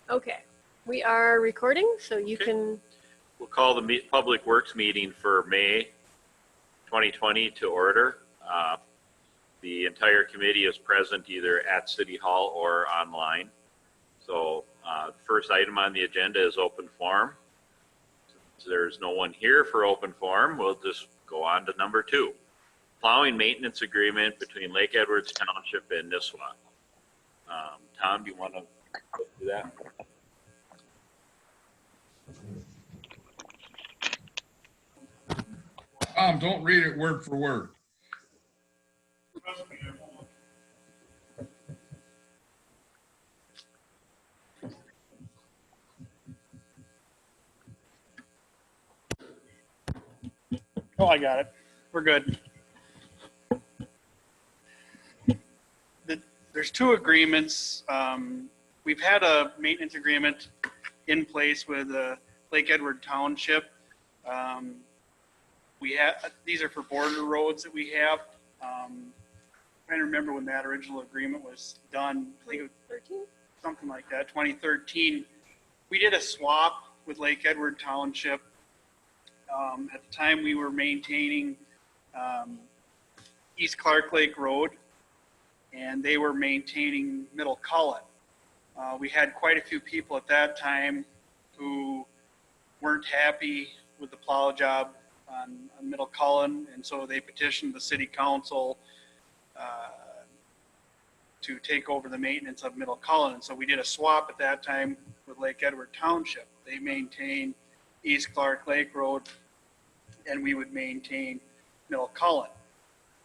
Okay, we are recording, so you can. We'll call the Public Works meeting for May 2020 to order. The entire committee is present either at City Hall or online. So the first item on the agenda is open forum. Since there's no one here for open forum, we'll just go on to number 2. Plowing maintenance agreement between Lake Edwards Township and Nisswa. Tom, do you want to go through that? Don't read it word for word. Oh, I got it. We're good. There's 2 agreements. We've had a maintenance agreement in place with Lake Edward Township. These are for border roads that we have. I'm trying to remember when that original agreement was done. I think it was 13? something like that, 2013. We did a swap with Lake Edward Township. At the time, we were maintaining East Clark Lake Road, and they were maintaining Middle Cullen. We had quite a few people at that time who weren't happy with the plow job on Middle Cullen, and so they petitioned the city council to take over the maintenance of Middle Cullen. And so we did a swap at that time with Lake Edward Township. They maintained East Clark Lake Road, and we would maintain Middle Cullen.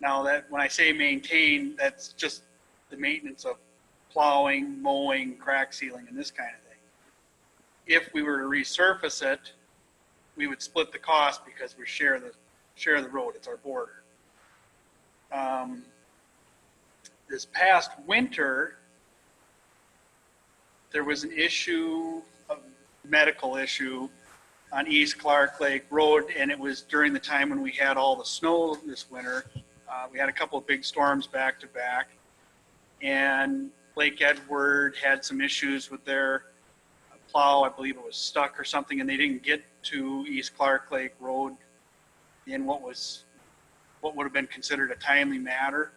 Now, that when I say maintain, that's just the maintenance of plowing, mowing, crack sealing, and this kind of thing. If we were to resurface it, we would split the cost because we share the road. It's our border. This past winter, there was an issue, a medical issue on East Clark Lake Road, and it was during the time when we had all the snow this winter. We had a couple of big storms back to back, and Lake Edward had some issues with their plow. I believe it was stuck or something, and they didn't get to East Clark Lake Road in what would have been considered a timely matter.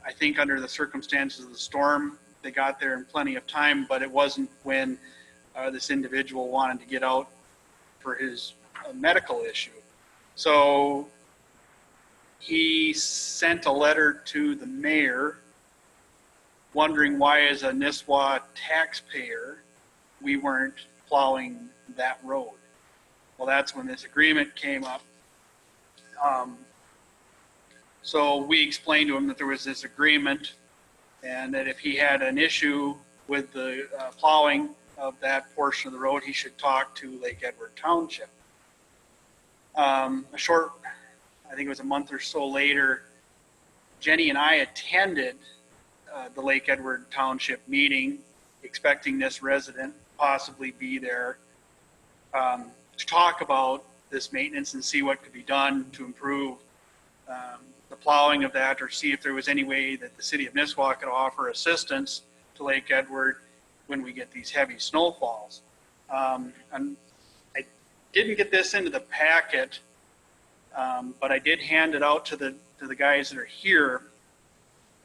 I think under the circumstances of the storm, they got there in plenty of time, but it wasn't when this individual wanted to get out for his medical issue. So he sent a letter to the mayor wondering why, as a Nisswa taxpayer, we weren't plowing that road. Well, that's when this agreement came up. So we explained to him that there was this agreement, and that if he had an issue with the plowing of that portion of the road, he should talk to Lake Edward Township. I think it was a month or so later, Jenny and I attended the Lake Edward Township meeting, expecting this resident possibly be there to talk about this maintenance and see what could be done to improve the plowing of that, or see if there was any way that the city of Nisswa could offer assistance to Lake Edward when we get these heavy snowfalls. And I didn't get this into the packet, but I did hand it out to the guys that are here.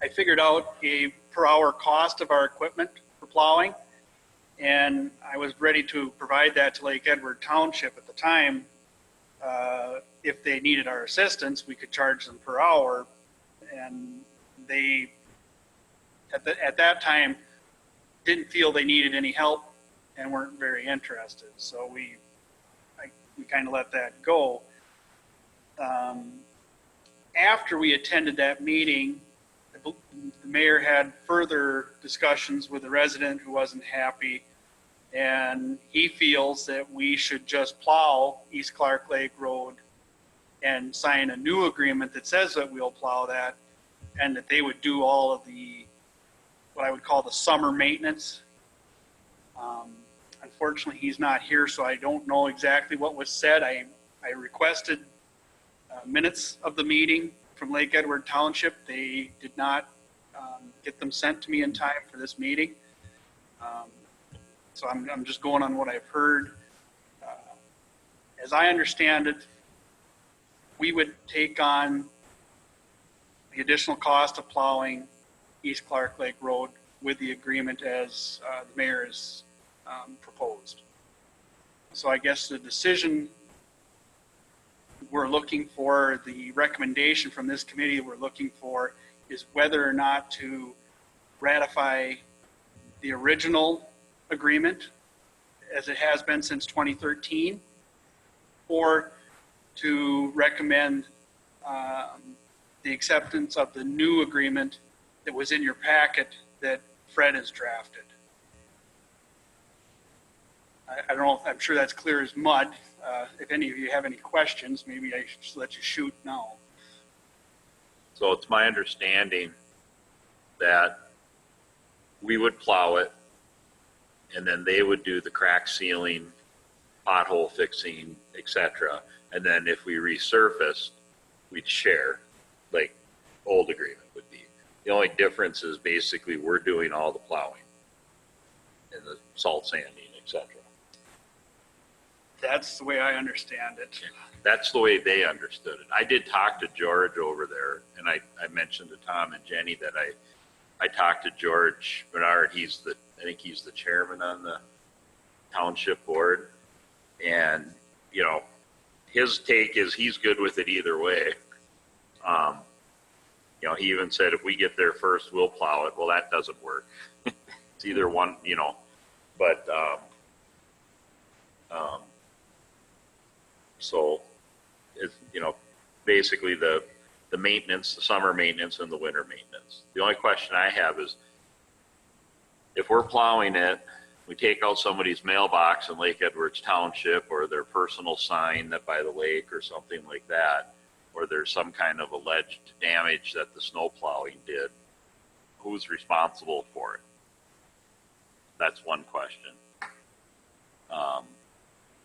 I figured out a per hour cost of our equipment for plowing, and I was ready to provide that to Lake Edward Township at the time. If they needed our assistance, we could charge them per hour, and they at that time didn't feel they needed any help and weren't very interested. So we kind of let that go. After we attended that meeting, the mayor had further discussions with the resident who wasn't happy, and he feels that we should just plow East Clark Lake Road and sign a new agreement that says that we'll plow that, and that they would do all of the, what I would call the summer maintenance. Unfortunately, he's not here, so I don't know exactly what was said. I requested minutes of the meeting from Lake Edward Township. They did not get them sent to me in time for this meeting. So I'm just going on what I've heard. As I understand it, we would take on the additional cost of plowing East Clark Lake Road with the agreement as the mayor has proposed. So I guess the decision we're looking for, the recommendation from this committee we're looking for, is whether or not to ratify the original agreement as it has been since 2013, or to recommend the acceptance of the new agreement that was in your packet that Fred has drafted. I don't know if I'm sure that's clear as mud. If any of you have any questions, maybe I should just let you shoot now. So it's my understanding that we would plow it, and then they would do the crack sealing, pothole fixing, etc. And then if we resurfaced, we'd share, like old agreement would be. The only difference is basically we're doing all the plowing and the salt sanding, etc. That's the way I understand it. That's the way they understood it. I did talk to George over there, and I mentioned to Tom and Jenny that I talked to George Bernard. I think he's the chairman on the township board, and you know, his take is he's good with it either way. You know, he even said if we get there first, we'll plow it. Well, that doesn't work. It's either one, you know, but so it's, you know, basically the maintenance, the summer maintenance and the winter maintenance. The only question I have is if we're plowing it, we take out somebody's mailbox in Lake Edwards Township or their personal sign that by the lake or something like that, or there's some kind of alleged damage that the snow plowing did, who's responsible for it? That's one question.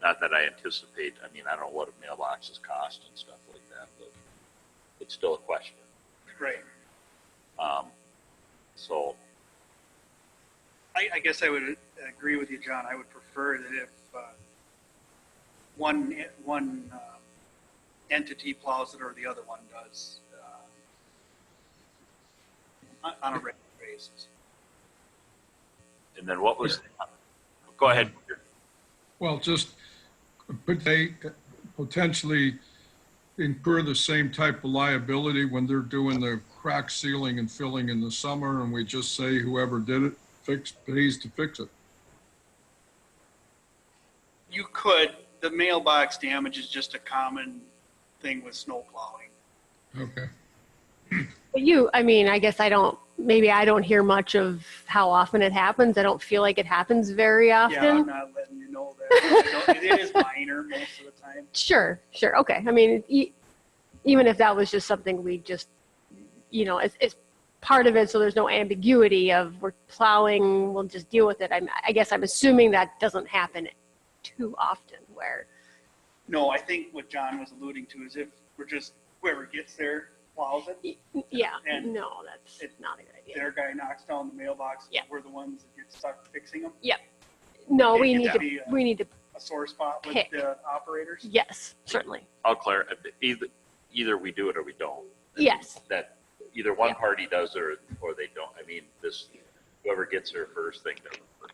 Not that I anticipate, I mean, I don't know what mailboxes cost and stuff like that, but it's still a question. Right. So I guess I would agree with you, John. I would prefer that if one entity plows it or the other one does on a regular basis. and then what was, go ahead. Well, just, could they potentially incur the same type of liability when they're doing the crack sealing and filling in the summer, and we just say whoever did it pays to fix it? You could. The mailbox damage is just a common thing with snow plowing. Okay. But I mean, I guess I don't hear much of how often it happens. I don't feel like it happens very Yeah, I'm often. not letting you know that. It is minor most of the time. Sure. Okay. I mean, even if that was just something we just, it's part of it, so there's no ambiguity of we're plowing, we'll just deal with it. I guess I'm assuming that doesn't happen too often where. No, I think what John was alluding to is if we're just, whoever gets there plows it. Yeah, And no, that's not a good idea. Their guy knocks down the mailbox. Yeah. We're the ones that get stuck fixing them. No, It we needs need to to, be we need to, a sore spot with Pick. the operators. yes, certainly. I'll clarify, either we do it or we don't. Yes. That either one Yeah. party does or they don't. I mean, whoever gets there first thing doesn't work.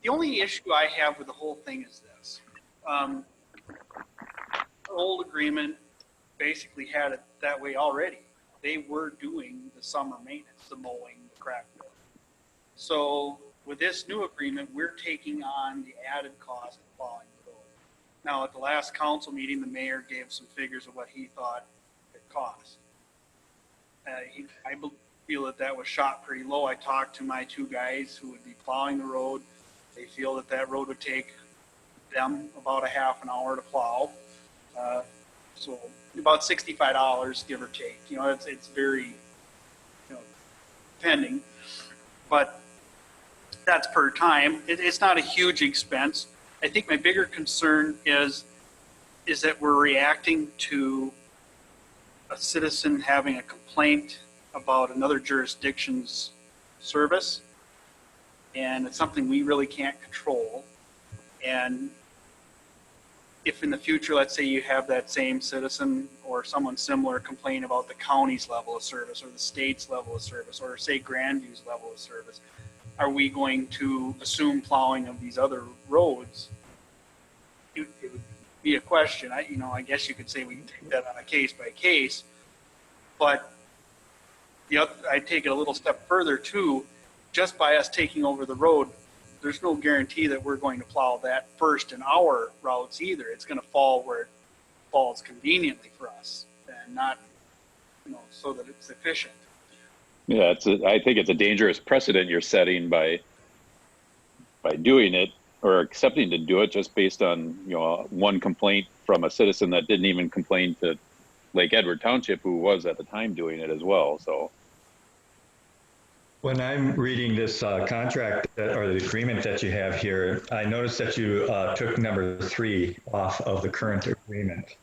The only issue I have with the whole thing is this. Our old agreement basically had it that way already. They were doing the summer maintenance, the mowing, the crack fill. So with this new agreement, we're taking on the added cost of plowing the road. Now, at the last council meeting, the mayor gave some figures of what he thought it cost. I feel that was shot pretty low. I talked to my two guys who would be plowing the road. They feel that road would take them about a half an hour to plow. So about $65, give or take. It's very, depending. But that's per time. It's not a huge expense. I think my bigger concern is that we're reacting to a citizen having a complaint about another jurisdiction's service, and it's something we really can't control. And if in the future, let's say you have that same citizen or someone similar complain about the county's level of service or the state's level of service or say Grandview's level of service, are we going to assume plowing of these other roads? It would be a question. I guess you could say we can take that on a case by case, but I take it a little step further too. Just by us taking over the road, there's no guarantee that we're going to plow that first in our routes either. It's going to fall where it falls conveniently for us and not, so that it's efficient. Yeah, I think it's a dangerous precedent you're setting by doing it or accepting to do it just based on one complaint from a citizen that didn't even complain to Lake Edward Township, who was at the time doing it as well. So when I'm reading this contract or the agreement that you have here, I noticed that you took number 3 off of the current agreement,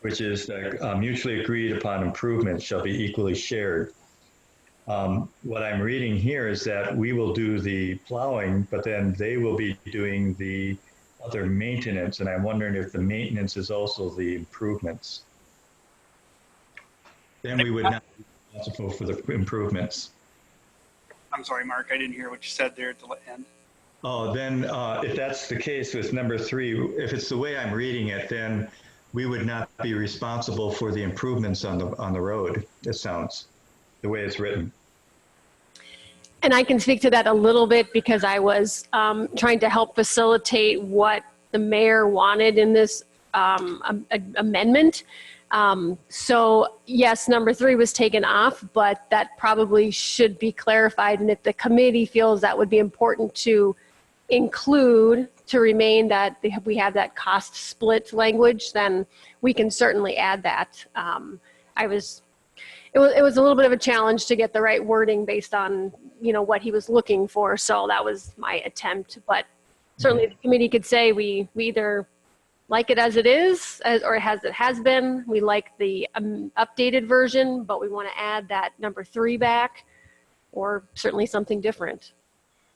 which is mutually agreed upon improvements shall be equally shared. What I'm reading here is that we will do the plowing, but then they will be doing the other maintenance. And I'm wondering if the maintenance is also the improvements. Then we would not be responsible for the improvements. I'm sorry, Mark, I didn't hear what you said there at the end. Oh, then if that's the case with number 3, if it's the way I'm reading it, then we would not be responsible for the improvements on the road. It sounds the way it's written. And I can speak to that a little bit because I was trying to help facilitate what the mayor wanted in this amendment. So yes, number 3 was taken off, but that probably should be clarified. And if the committee feels that would be important to include to remain that we have that cost split language, then we can certainly add that. It was a little bit of a challenge to get the right wording based on, what he was looking for. So that was my attempt, but certainly the committee could say we either like it as it is, or as it has been. We like the updated version, but we want to add that number 3 back, or certainly something different.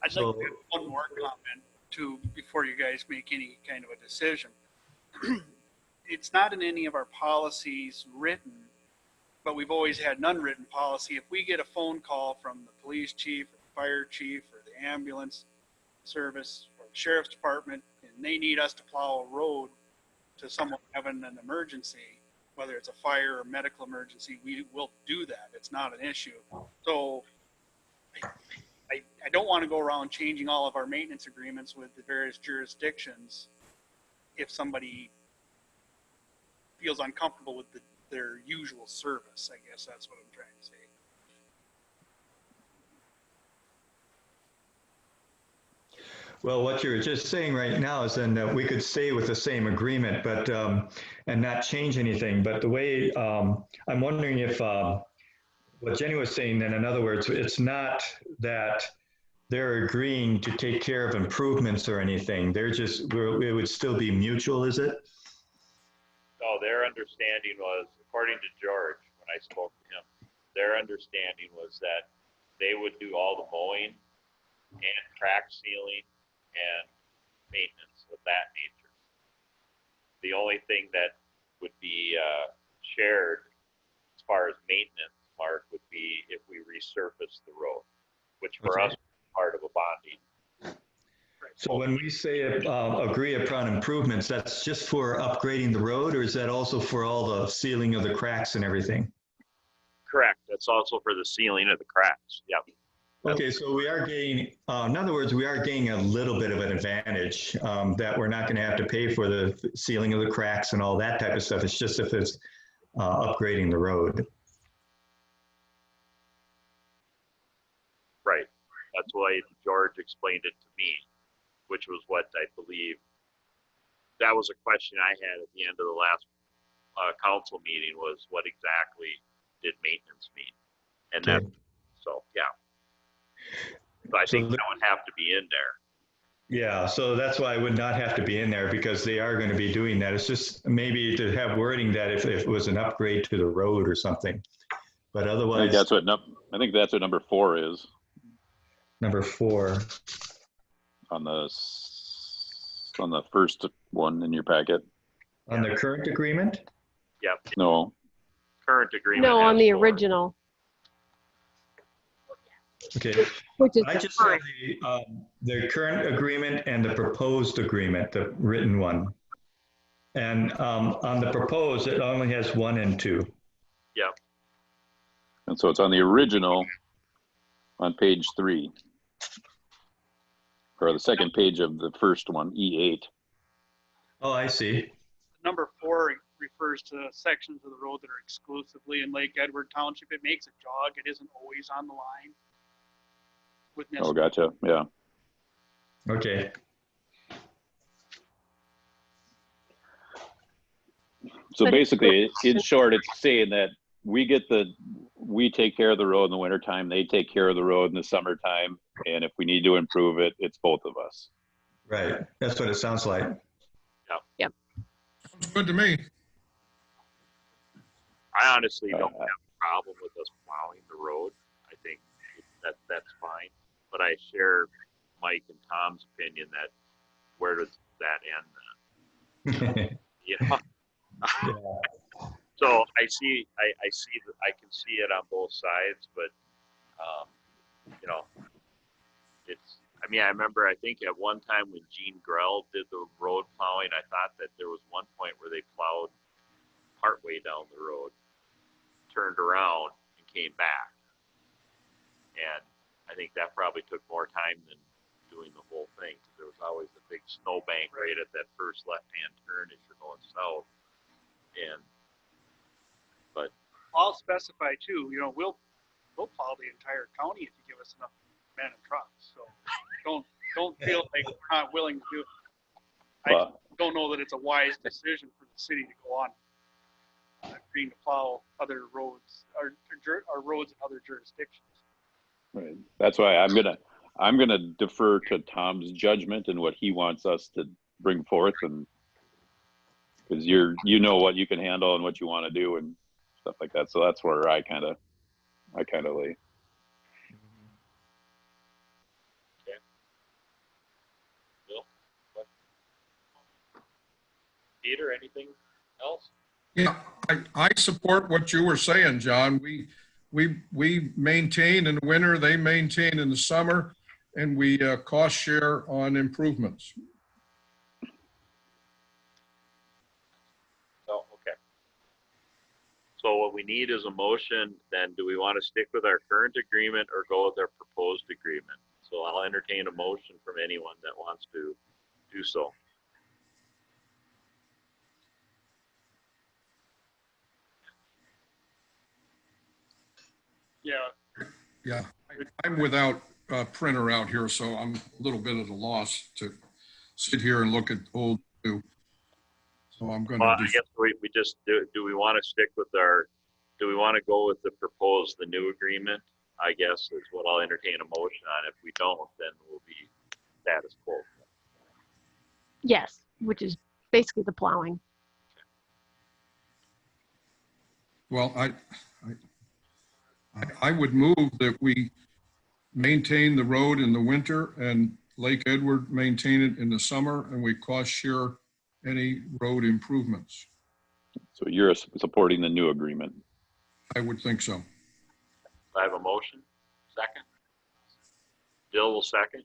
I'd like to have one more comment too before you guys make any kind of a decision. It's not in any of our policies written, but we've always had an unwritten policy. If we get a phone call from the police chief, or the fire chief, or the ambulance service, or the sheriff's department, and they need us to plow a road to someone having an emergency, whether it's a fire or medical emergency, we will do that. It's not an issue. So I don't want to go around changing all of our maintenance agreements with the various jurisdictions if somebody feels uncomfortable with their usual service. I guess that's what I'm trying to say. Well, what you're just saying right now is then that we could stay with the same agreement, but and not change anything. But the way I'm wondering if what Jenny was saying, then in other words, it's not that they're agreeing to take care of improvements or anything. They're just, it would still be mutual, is it? No, their understanding was, according to George, when I spoke to him, their understanding was that they would do all the mowing and crack sealing and maintenance of that nature. The only thing that would be shared as far as maintenance, Mark, would be if we resurface the road, which for us is part of a bonding. So when we say agree upon improvements, that's just for upgrading the road, or is that also for all the sealing of the cracks and everything? Correct. That's also for the sealing of the cracks. Yep. Okay, so we are gaining, in other words, we are gaining a little bit of an advantage that we're not going to have to pay for the sealing of the cracks and all that type of stuff. It's just if it's upgrading the road. Right. That's why George explained it to me, which was what I believe. That was a question I had at the end of the last council meeting, was what exactly did maintenance mean? And Okay. that, so, yeah. So I think that would have to be in there. Yeah, so that's why it would not have to be in there, because they are going to be doing that. It's just maybe to have wording that if it was an upgrade to the road or something. But otherwise, I think that's what number 4 is. number 4. On the first one in your packet. On the current agreement? Yep, No, current agreement. No, on has the 4. original, Okay. which is I the just have current. the current agreement and the proposed agreement, the written one. And on the proposed, it only has 1 and 2. Yep, and so it's on the original on page 3. Or the second page of the first one, E8. Oh, I see. Number 4 refers to sections of the road that are exclusively in Lake Edward Township. It makes a jog. It isn't always on the line. With Oh, gotcha. Yeah. Okay. So But- basically, in short, it's saying that we take care of the road in the wintertime, they take care of the road in the summertime, and if we need to improve it, it's both of us. Right. That's what it sounds like. Sounds good to me. I honestly don't have a problem with us plowing the road. I think that's fine. But I share Mike and Tom's opinion that where does that end then? Yeah. So I can see it on both sides, but I remember, I think at one time when Gene Grell did the road plowing, I thought that there was one point where they plowed partway down the road, turned around and came back. And I think that probably took more time than doing the whole thing, because there was always a big snowbank right at that first left-hand turn as you're going south. But I'll specify too, we'll plow the entire county if you give us enough men and trucks. So don't feel like we're not willing to do it. I Well, don't know that it's a wise decision for the city to go on agreeing to plow other roads or roads in other jurisdictions. right. That's why I'm gonna defer to Tom's judgment and what he wants us to bring forth, and because you know what you can handle and what you want to do and stuff like that. So that's where I kind of lay. Bill, what? Peter, anything else? Yeah, I support what you were saying, John. We maintain in the winter, they maintain in the summer, and we cost share on improvements. Oh, okay. So what we need is a motion. Then do we want to stick with our current agreement or go with our proposed agreement? So I'll entertain a motion from anyone that wants to do so. Yeah. Yeah, I'm without a printer out here, so I'm a little bit at a loss to sit here and look at old two. So I'm going Well, to I guess we just do we want to stick with do we want to go with the new agreement? I guess is what I'll entertain a motion on. If we don't, then we'll be status quo. Yes, which is basically the plowing. Well, I would move that we maintain the road in the winter and Lake Edward maintain it in the summer, and we cost share any road improvements. So you're supporting the new agreement. I would think so. I have a motion. Second. Bill will second.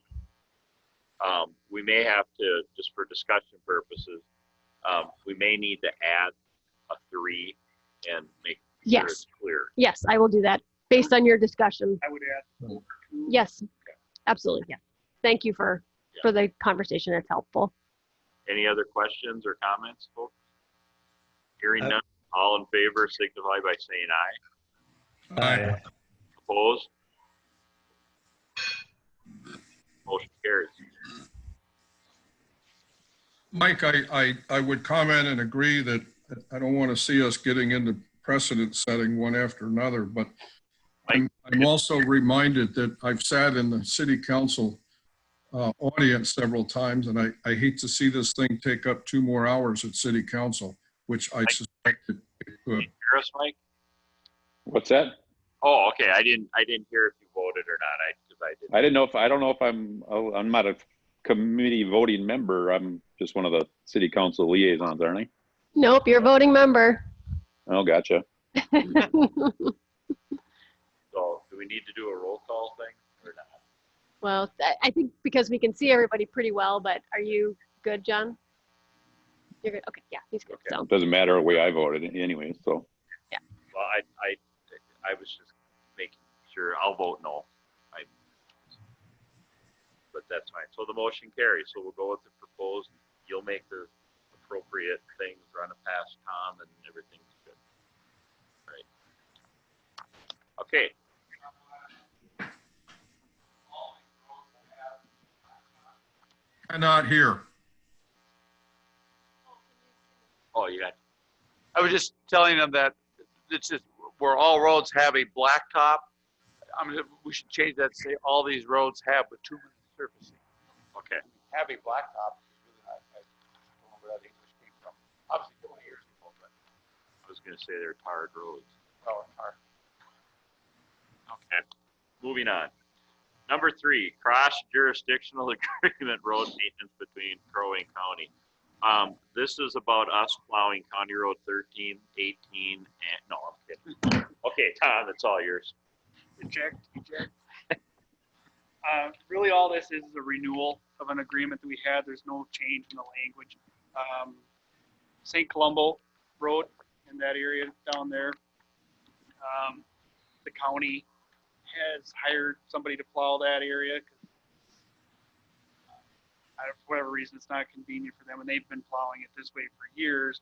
We may have to, just for discussion purposes, we may need to add a 3 and make sure Yes. it's clear. Yes, I will do that based on your discussion. I would add 2. Yes, absolutely. Yeah. Thank you for the conversation. It's helpful. Any other questions or comments, folks? Hearing none, all in favor signify by saying aye. Aye. Opposed? Motion carries. Mike, I would comment and agree that I don't want to see us getting into precedent setting one after another, but I'm also reminded that I've sat in the city council audience several times, and I hate to see this thing take up 2 more hours at city council, which I suspect it could. Hear us, Mike? What's that? Oh, okay. I didn't hear if you voted or not. I don't know if I'm not a committee voting member. I'm just one of the city council liaisons, aren't I? Nope, you're a voting member. Oh, gotcha. So do we need to do a roll call thing or not? Well, I think because we can see everybody pretty well, but are you good, John? You're good. Okay, yeah, he's good. Okay. So It doesn't matter the way I voted anyway, so. Well, I was just making sure. I'll vote no. But that's fine. So the motion carries. So we'll go with the proposed. You'll make the appropriate things, run it past Tom, and everything's good. Right. Okay. Cannot hear. Oh, you got. I was just telling them that it's just where all roads have a blacktop. I mean, we should change that to say all these roads have bitumen surfacing. Okay. Have a blacktop. I don't know where that English came from. Obviously 20 years ago, but I was going to say they're tarred roads. well, our Okay. Moving on. Number 3, cross-jurisdictional agreement road maintenance between Crow Wing County. This is about us plowing County Road 13, 18, and no, I'm kidding. Okay, Tom, it's all yours. Eject. Really all this is a renewal of an agreement that we had. There's no change in the language. St. Columbo Road in that area down there. The county has hired somebody to plow that area. For whatever reason, it's not convenient for them, and they've been plowing it this way for years.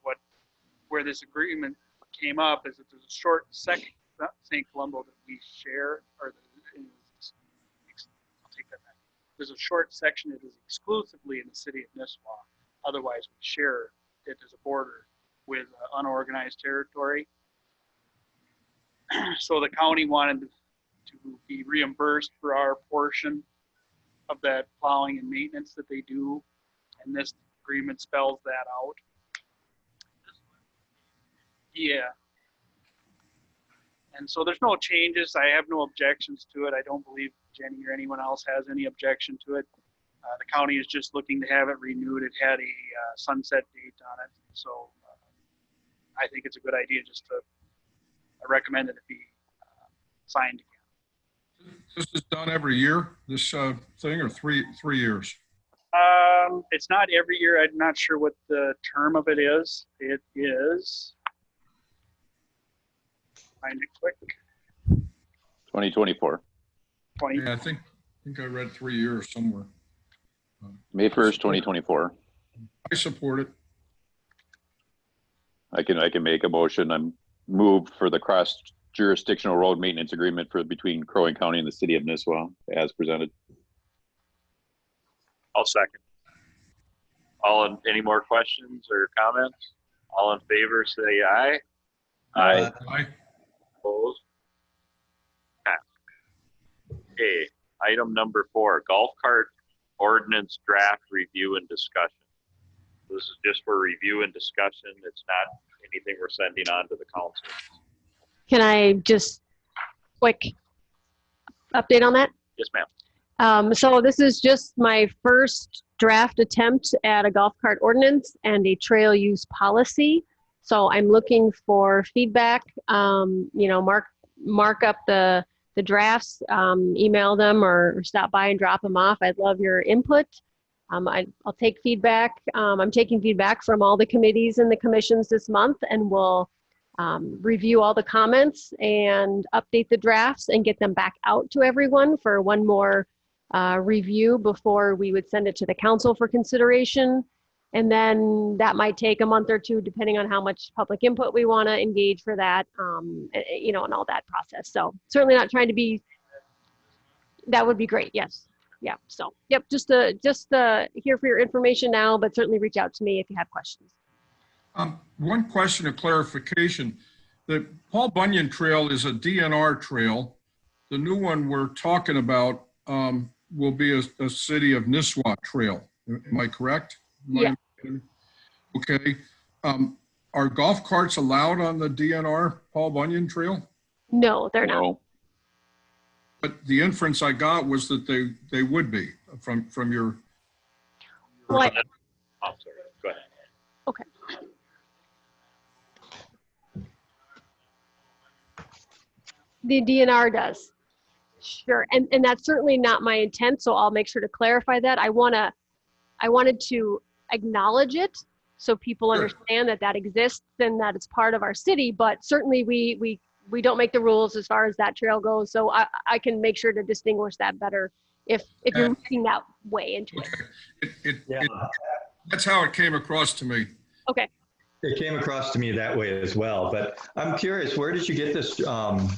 Where this agreement came up is that there's a short section, St. Columbo, that we share, or I'll take that back. There's a short section that is exclusively in the city of Nisswa. Otherwise, we share it as a border with unorganized territory. So the county wanted to be reimbursed for our portion of that plowing and maintenance that they do, and this agreement spells that out. Yeah. And so there's no changes. I have no objections to it. I don't believe Jenny or anyone else has any objection to it. The county is just looking to have it renewed. It had a sunset date on it, so I think it's a good idea just to recommend that it be signed again. This is done every year, this thing, or three years? It's not every year. I'm not sure what the term of it is. It is, find it quick. 2024, 20. Yeah, I think I read 3 years somewhere. May 1st, 2024. I support it. I can make a motion. I'm moved for the cross-jurisdictional road maintenance agreement between Crow Wing County and the city of Nisswa as presented. I'll second. Any more questions or comments? All in favor, say aye. Aye. Aye. Opposed? Okay, item number 4, golf cart ordinance draft review and discussion. This is just for review and discussion. It's not anything we're sending on to the council. can I just quick update on that? Yes, ma'am. So this is just my first draft attempt at a golf cart ordinance and a trail use policy. So I'm looking for feedback. Mark up the drafts, email them or stop by and drop them off. I'd love your input. I'll take feedback. I'm taking feedback from all the committees and the commissions this month, and we'll review all the comments and update the drafts and get them back out to everyone for one more review before we would send it to the council for consideration. And then that might take a month or two, depending on how much public input we want to engage for that, and all that process. So certainly not trying to be, that would be great. Yes. Yeah. So, yep. Just here for your information now, but certainly reach out to me if you have questions. One question of clarification. The Paul Bunyan Trail is a DNR trail. The new one we're talking about will be a city of Nisswa trail. Am I correct? Yeah. Okay. Are golf carts allowed on the DNR Paul Bunyan Trail? No, they're not. No. but the inference I got was that they would be from your. Well, Oh, sorry. Go ahead. okay. The DNR does. Sure. And that's certainly not my intent, so I'll make sure to clarify that. I wanted to acknowledge it so people Sure. understand that that exists and that it's part of our city, but certainly we don't make the rules as far as that trail goes, so I can make sure to distinguish that better if you're looking that way into it. Okay. Yeah. That's how it came across to me. Okay. It came across to me that way as well, but I'm curious, where did you get this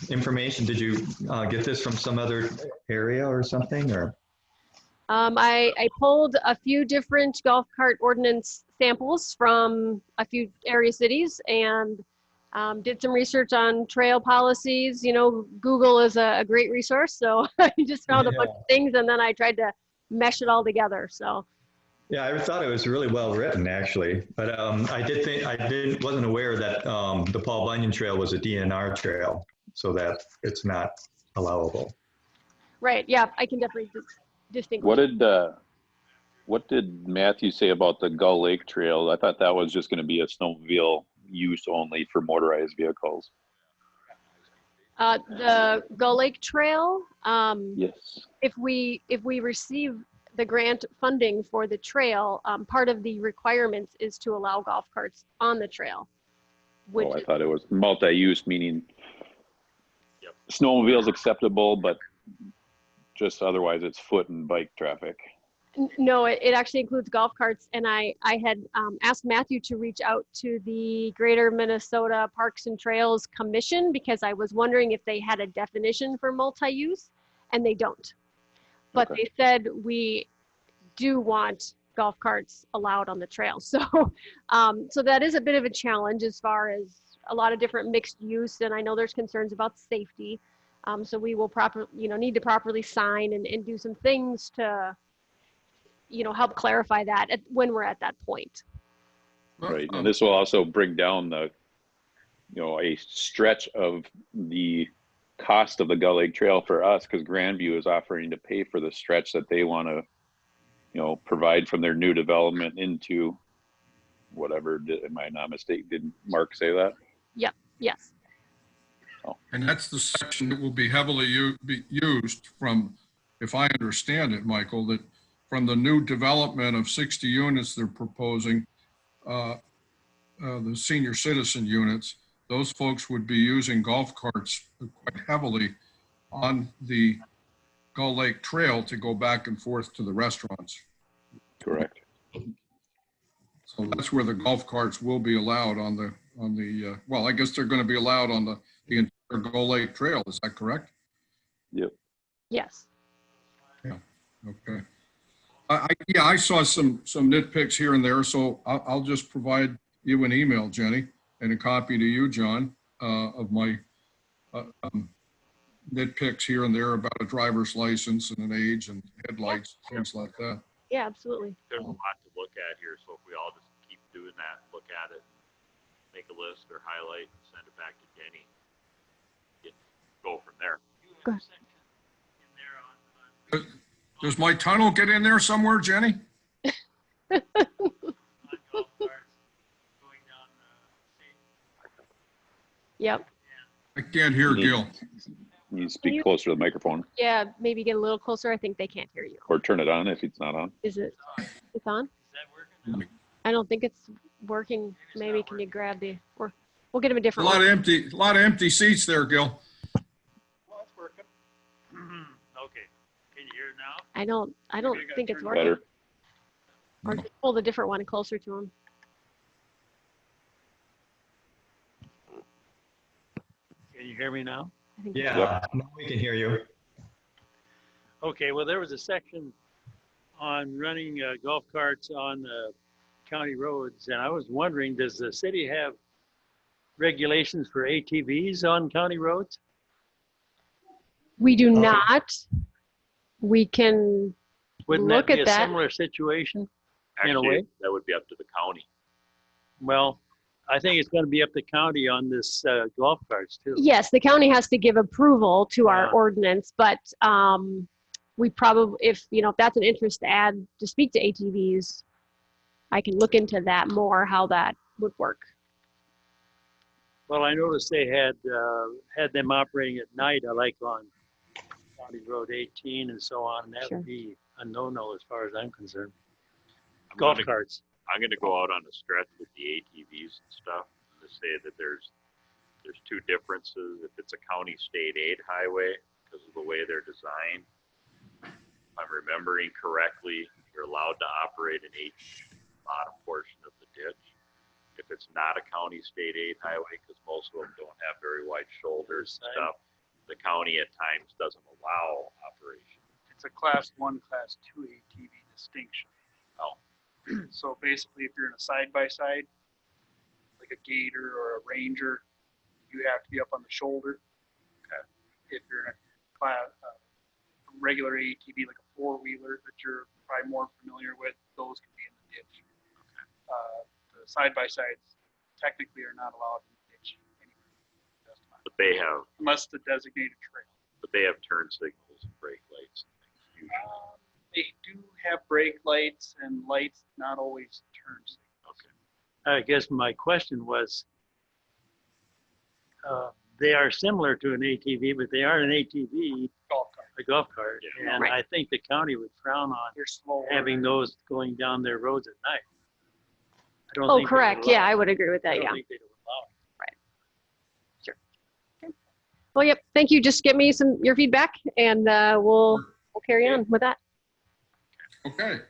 information? Did you get this from some other area or something, or? I pulled a few different golf cart ordinance samples from a few area cities and did some research on trail policies. You know, Google is a great resource, so I just found a bunch of things and then I tried to mesh it all together. So. Yeah, I thought it was really well written, actually, but wasn't aware that the Paul Bunyan Trail was a DNR trail, so that it's not allowable. Right. Yeah, I can definitely distinguish. What did Matthew say about the Gull Lake Trail? I thought that was just going to be a snowmobile use only for motorized vehicles. The Gull Lake Trail. Yes. If we receive the grant funding for the trail, part of the requirements is to allow golf carts on the trail. Which I thought it was multi-use, meaning snowmobiles acceptable, but just otherwise it's foot and bike traffic. No, it actually includes golf carts. And I had asked Matthew to reach out to the Greater Minnesota Parks and Trails Commission because I was wondering if they had a definition for multi-use, and they don't. But Okay. they said we do want golf carts allowed on the trail. So, so that is a bit of a challenge as far as a lot of different mixed use. And I know there's concerns about safety. So we will need to properly sign and do some things to, help clarify that when we're at that point. Right, and this will also bring down the, a stretch of the cost of the Gull Lake Trail for us, because Grandview is offering to pay for the stretch that they want to, provide from their new development into whatever. Am I not mistaken? Did Mark say that? Yep. Yes. And that's the section that will be heavily used from, if I understand it, Michael, that from the new development of 60 units they're proposing, the senior citizen units, those folks would be using golf carts quite heavily on the Gull Lake Trail to go back and forth to the restaurants. Correct. So that's where the golf carts will be allowed on the well, I guess they're going to be allowed on the entire Gull Lake Trail. Is that correct? Yep. Yes. Yeah. Okay. I saw some nitpicks here and there, so I'll just provide you an email, Jenny, and a copy to you, John, of my nitpicks here and there about a driver's license and an age and headlights, things like that. Yeah, absolutely. There's a lot to look at here, so if we all just keep doing that, look at it, make a list or highlight, and send it back to Jenny, go from there. Go ahead. Does my tunnel get in there somewhere, Jenny? Yep. I can't hear Gil. You speak closer to the microphone Yeah, maybe get a little closer. I think they can't hear you. or turn it on if it's not on. Is it? It's on? I don't think it's working. Maybe can you grab or we'll get him a A different lot one. of empty seats there, Gil. Well, it's working. Okay, can you hear it now? I don't think it's working. Better. Or just pull the different one closer to him. Can you hear me now? I think Yeah, now we can hear you. Okay, well, there was a section on running golf carts on county roads, and I was wondering, does the city have regulations for ATVs on county roads? we do not. We can Wouldn't look that be at a that. similar situation? In a Actually, way. that would be up to the county. Well, I think it's going to be up to county on this golf carts too. Yes, the county has to give approval to our Yeah. ordinance, but we probably, if that's an interest to add to speak to ATVs, I can look into that more, how that would work. Well, I noticed they had them operating at night, like on County Road 18 and so on. And that Sure. would be a no-no as far as I'm concerned. I'm Golf gonna- carts. I'm gonna go out on a stretch with the ATVs and stuff to say that there's two differences. If it's a county state aid highway, because of the way they're designed, if I'm remembering correctly, you're allowed to operate an ATV in the bottom portion of the ditch. If it's not a county state aid highway, because most of them don't have very wide shoulders and stuff, the county at times doesn't allow operation. It's a class 1, class 2 ATV distinction. Oh. So basically, if you're in a side-by-side, like a Gator or a Ranger, you have to be up on the shoulder. Okay. If you're in a regular ATV, like a four-wheeler that you're probably more familiar with, those can be in the ditch. The side-by-sides technically are not allowed in the ditch anywhere. But they have Unless the designated trail. turn signals and brake lights and things usually. They do have brake lights and lights, not always turn signals. Okay. I guess my question was, they are similar to an ATV, but they aren't an ATV, Golf cart. a golf cart. Yeah. And Right. I think the county would frown on They're slower. having those going down their roads at night. I don't Oh, think they would correct. allow Yeah, it. I would agree with I that. don't Yeah. think they would allow it. Well, yep. Thank you. Just get me your feedback, and we'll carry on with that. Okay.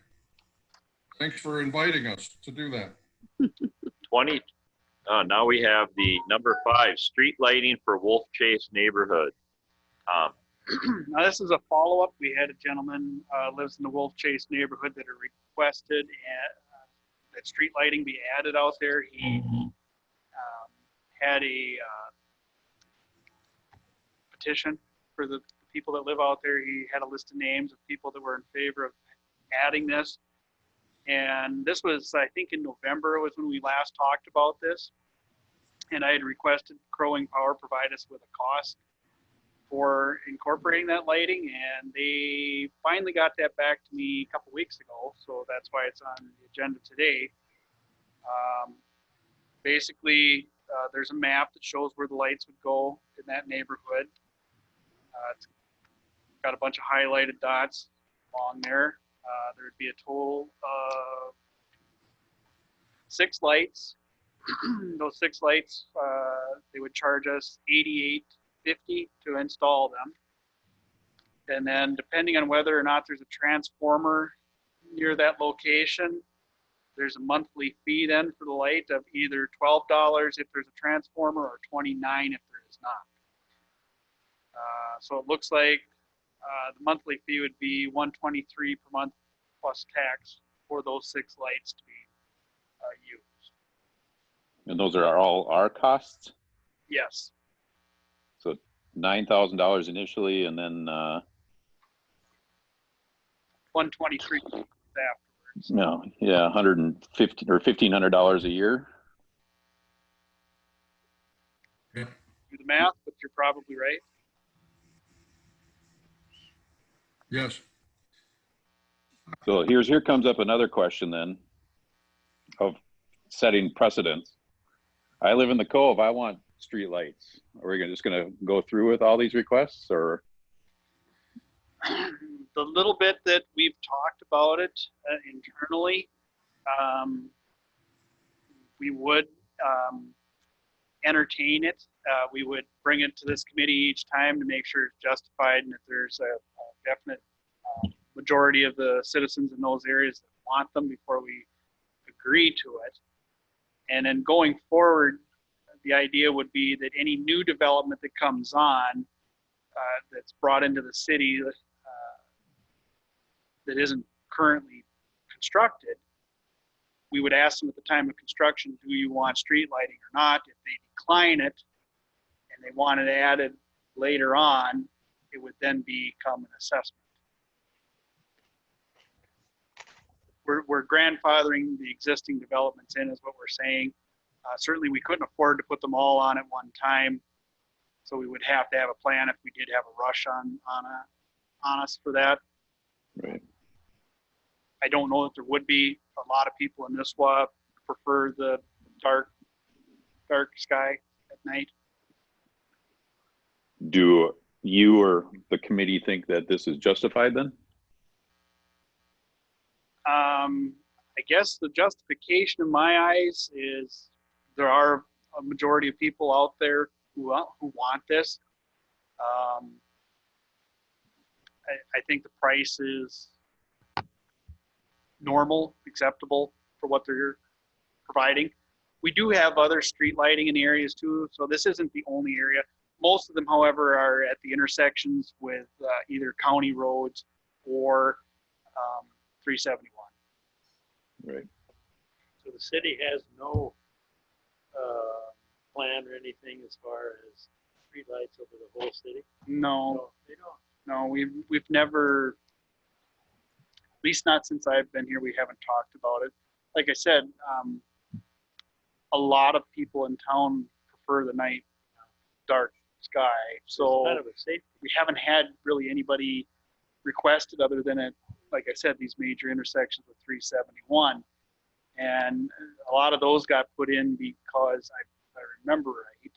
Thanks for inviting us to do that. 20, now we have the number 5, street lighting for Wolfchase neighborhood. Now, this is a follow-up. We had a gentleman lives in the Wolfchase neighborhood that requested that street lighting be added out there. He had a petition for the people that live out there. He had a list of names of people that were in favor of adding this. And this was, I think, in November was when we last talked about this. And I had requested Crowing Power provide us with a cost for incorporating that lighting, and they finally got that back to me a couple weeks ago, so that's why it's on the agenda today. Basically, there's a map that shows where the lights would go in that neighborhood. It's got a bunch of highlighted dots along there. There would be a total of 6 lights. Those 6 lights, they would charge us $88.50 to install them. And then depending on whether or not there's a transformer near that location, there's a monthly fee then for the light of either $12 if there's a transformer or $29 if there is not. So it looks like the monthly fee would be $123 per month plus tax for those 6 lights to be used. And those are all our costs? Yes. So $9,000 initially, and then, $123 afterwards. no, yeah, $150 or $1,500 a year. Do the math, but you're probably right. Yes. So here comes up another question then of setting precedents. I live in the Cove. I want street lights. Are we just going to go through with all these requests, or? The little bit that we've talked about it internally, we would entertain it. We would bring it to this committee each time to make sure it's justified, and if there's a definite majority of the citizens in those areas that want them before we agree to it. And then going forward, the idea would be that any new development that comes on that's brought into the city that isn't currently constructed, we would ask them at the time of construction, do you want street lighting or not? If they decline it and they want it added later on, it would then become an assessment. We're grandfathering the existing developments in, is what we're saying. Certainly, we couldn't afford to put them all on at one time, so we would have to have a plan if we did have a rush on us for that. Right. I don't know that there would be. A lot of people in this SWA prefer the dark sky at night. Do you or the committee think that this is justified then? I guess the justification in my eyes is there are a majority of people out there who want this. I think the price is normal, acceptable for what they're providing. We do have other street lighting in the areas too, so this isn't the only area. Most of them, however, are at the intersections with either county roads or 371. Right. So the city has no plan or anything as far as streetlights over the whole city? No, No, they don't. no, we've never, at least not since I've been here, we haven't talked about it. Like I said, a lot of people in town prefer the night dark sky, so It's kind of a safety. we haven't had really anybody requested other than at, like I said, these major intersections with 371. And a lot of those got put in because I remember right,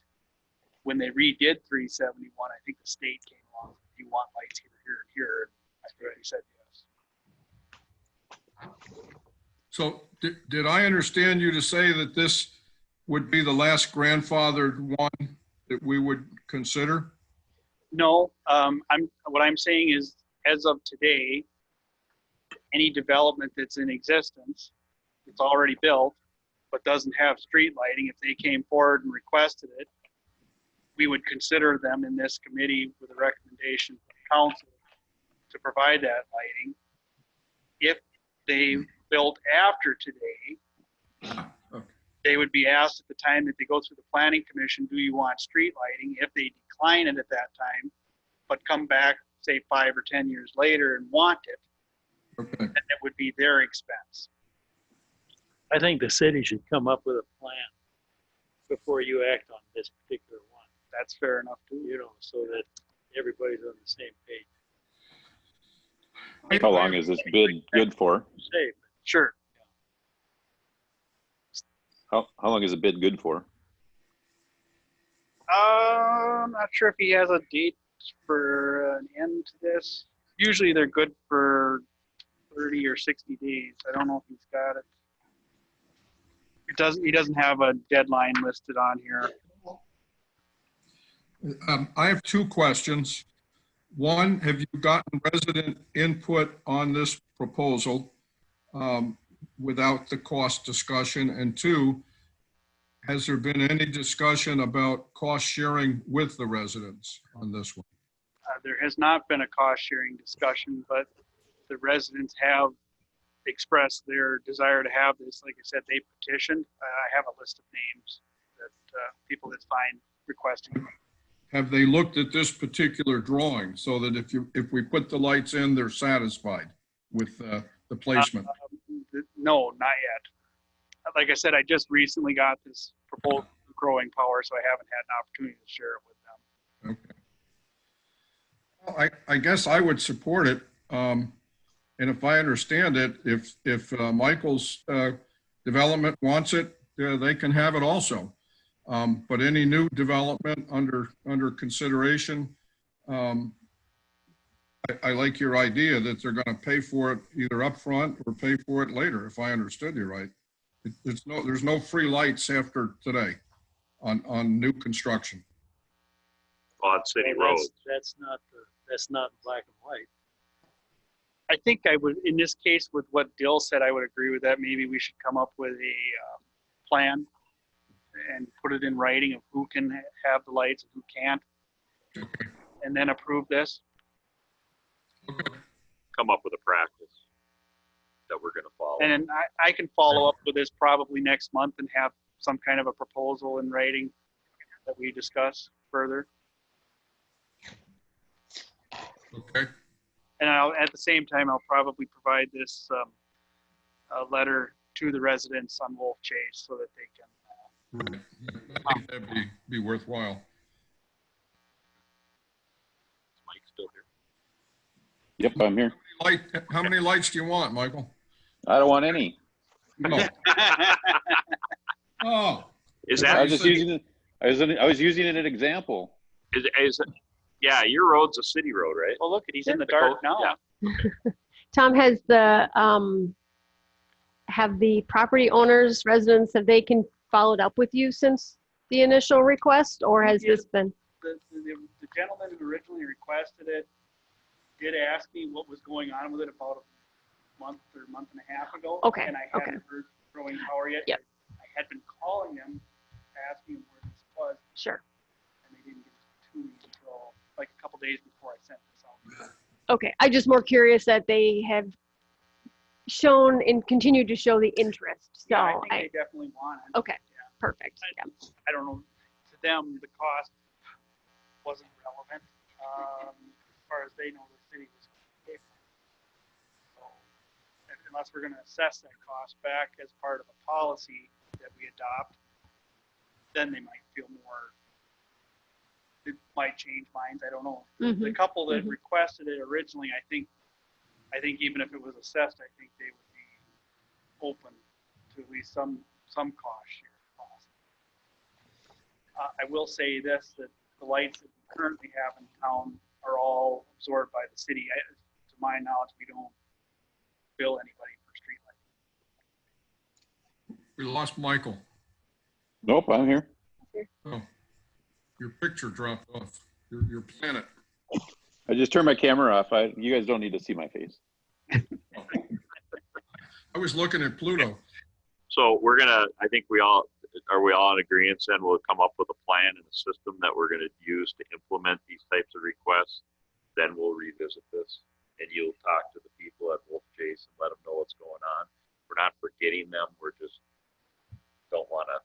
when they redid 371, I think the state came along, do you want lights here, here, and here? I think they said yes. So did I understand you to say that this would be the last grandfathered one that we would consider? No, what I'm saying is, as of today, any development that's in existence, it's already built, but doesn't have street lighting, if they came forward and requested it, we would consider them in this committee with a recommendation from the council to provide that lighting. If they built after today, they would be asked at the time that they go through the planning commission, do you want street lighting? If they decline it at that time, but come back, say 5 or 10 years later and want it, Okay. then it would be their expense. I think the city should come up with a plan before you act on this particular one, That's fair enough too. you know, so that everybody's on the same page. How long is this bid good for? Safe. Sure. How long is a bid good for? I'm not sure if he has a date for an end to this. Usually they're good for 30 or 60 days. I don't know if he's got it. He doesn't have a deadline listed on here. I have two questions. One, have you gotten resident input on this proposal without the cost discussion? And two, has there been any discussion about cost sharing with the residents on this one? There has not been a cost sharing discussion, but the residents have expressed their desire to have this. Like I said, they petitioned. I have a list of names that people that's fine requesting. Have they looked at this particular drawing so that if we put the lights in, they're satisfied with the placement? No, not yet. Like I said, I just recently got this proposal from Growing Power, so I haven't had an opportunity to share it with them. Okay. Well, I guess I would support it. And if I understand it, if Michael's development wants it, they can have it also. But any new development under consideration, I like your idea that they're going to pay for it either upfront or pay for it later, if I understood you right. There's no free lights after today on new construction. On city Well, roads. that's not black and white. I think I would, in this case, with what Dill said, I would agree with that. Maybe we should come up with a plan and put it in writing of who can have the lights and who can't, Okay. and then approve this. Come up with a practice that we're going to follow. And I can follow up with this probably next month and have some kind of a proposal in writing that we discuss further. Okay. And at the same time, I'll probably provide this letter to the residents on Wolfchase so that they can Right. I think that'd be worthwhile. Is Mike still here? Yep, I'm here. How many lights do you want, Michael? I don't want any. Oh. Oh. Is I that, was just using it. I was using it as an example. yeah, your road's a city road, right? Well, look, he's in the dark now. Yeah. Tom, has have the property owners, residents, have they followed up with you since the initial request, or has this been? The gentleman who originally requested it did ask me what was going on with it about a month or month and a half ago. Okay, And I okay. hadn't heard growing power yet. Yep. I had been calling them, asking where this was, Sure. and they didn't get to me until like a couple days before I sent this out. Okay, I'm just more curious that they have shown and continue to show the interest. So Yeah, I think they definitely want it. okay, Yeah. perfect. Yeah. I don't know, to them, the cost wasn't relevant. As far as they know, the city was going to pay for it. So, unless we're going to assess that cost back as part of a policy that we adopt, then they might feel more, it might change minds, I don't know. The couple that requested it originally, I think even if it was assessed, I think they would be open to at least some cost share. I will say this, that the lights that we currently have in town are all absorbed by the city. To my knowledge, we don't bill anybody for street lighting. We lost Michael. Nope, I'm here. Oh, your picture dropped off. Your planet. I just turned my camera off. You guys don't need to see my face. I was looking at Pluto. So I think we all in agreement, and we'll come up with a plan and a system that we're gonna use to implement these types of requests. Then we'll revisit this, and you'll talk to the people at Wolfchase and let them know what's going on. We're not forgetting them, we're just don't wanna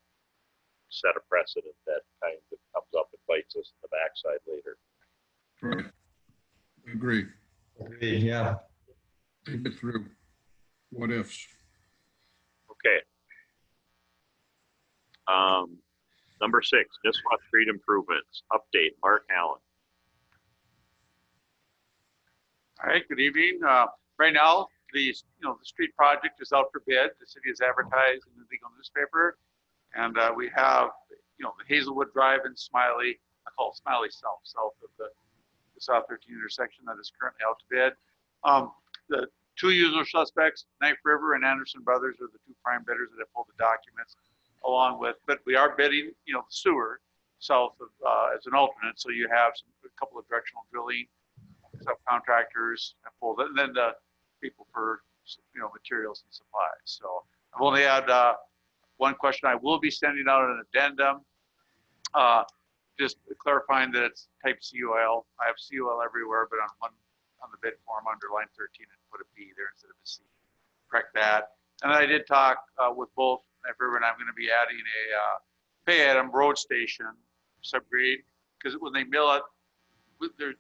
set a precedent that kind of comes up and bites us in the backside later. Right. Agree. Agreed, yeah. Think it through. What ifs? Okay. Number 6, Nisswa Street improvements, update, Mark Allen. All right, good evening. Right now, the street project is out for bid. The city has advertised in the legal newspaper. And we have, the Hazelwood Drive and Smiley, I call it Smiley south of the South 13 intersection that is currently out to bid. The two usual suspects, Knife River and Anderson Brothers, are the two prime bidders that have pulled the documents along with, but we are bidding, the sewer south of, as an alternate. So you have a couple of directional drilling subcontractors have pulled it, and then the people for, materials and supplies. So I've only had one question. I will be sending out an addendum, just clarifying that it's type COL. I have COL everywhere, but on the bid form under line 13, and put a P there instead of a C. Correct that. And I did talk with both Knife River, and I'm going to be adding a Pay Adam road station subgrade, because when they mill it, they're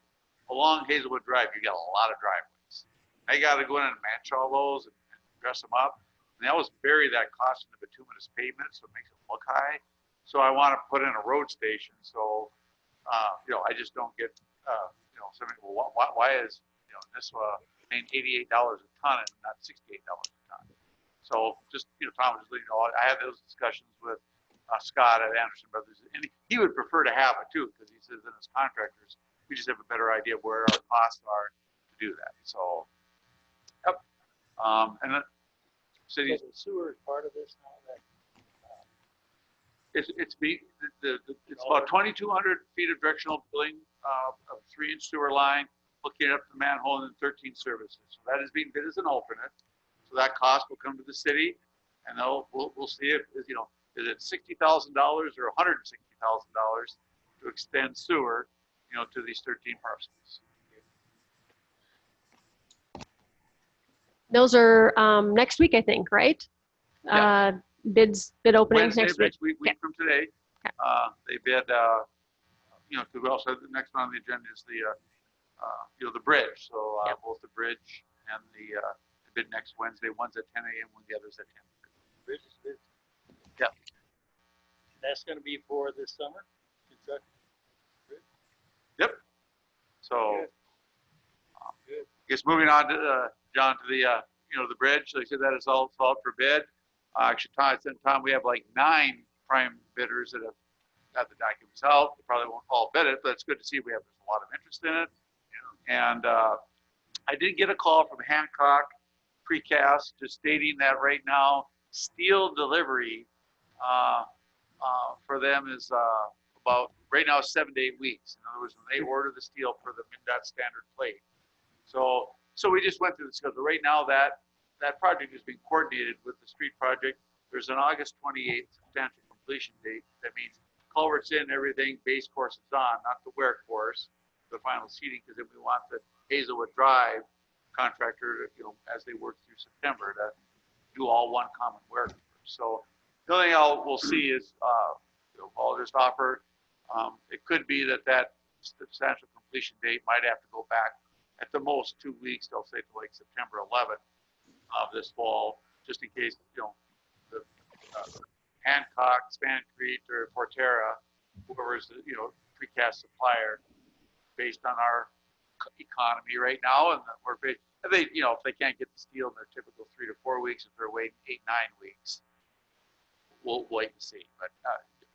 along Hazelwood Drive, you got a lot of driveways. I got to go in and match all those and dress them up. And they always bury that cost in the bituminous pavement, so it makes it look high. So I want to put in a road station. So, I just don't get, somebody, well, why is, this paying $88 a ton and not $68 a ton? So just, Tom, just, I had those discussions with Scott at Anderson Brothers, and he would prefer to have it too, because he says in his contractors, we just have a better idea of where our costs are to do that. So, yep. And the city. So the sewer is part of this now. It's about 2,200 feet of directional drilling of 3-inch sewer line, looking up the manhole, and then 13 services. So that is being bid as an alternate. So that cost will come to the city, and we'll see if is it $60,000 or $160,000 to extend sewer, to these 13 parcels. Those are next week, I think, right? Yeah. Bid opening Wednesday, next week. week Okay. from today. Okay. They bid, because we also the next one on the agenda is the bridge. So Yep. both the bridge and the bid next Wednesday. One's at 10 a.m. when the other's at 10. Bridge is bid. Yeah. That's gonna be for this summer? Construction? Yep. So, Good. guess moving on to, John, to the, the bridge, like I said, that is all out for bid. Actually, Tom, we have like 9 prime bidders that have got the documents out. They probably won't all bid it, but it's good to see there's a lot of interest in it. And, I did get a call from Hancock Precast just stating that right now, steel delivery, for them is, about, right now, 7 to 8 weeks. In other words, when they order the steel for the MnDOT standard plate. So we just went through the schedule. Right now, that project is being coordinated with the street project. There's an August 28th substantial completion date. That means culverts in, everything, base course is on, not the wear course, the final seating, because then we want the Hazelwood Drive contractor, as they work through September, to do all one common wear course. So the only thing we'll see is, I'll just offer, it could be that substantial completion date might have to go back at the most 2 weeks. They'll say to like September 11th of this fall, just in case, the Hancock, Spancrete, or Portera, whoever's the, precast supplier, based on our economy right now, and if they can't get the steel in their typical 3 to 4 weeks, if they're waiting 8, 9 weeks, we'll wait and see. But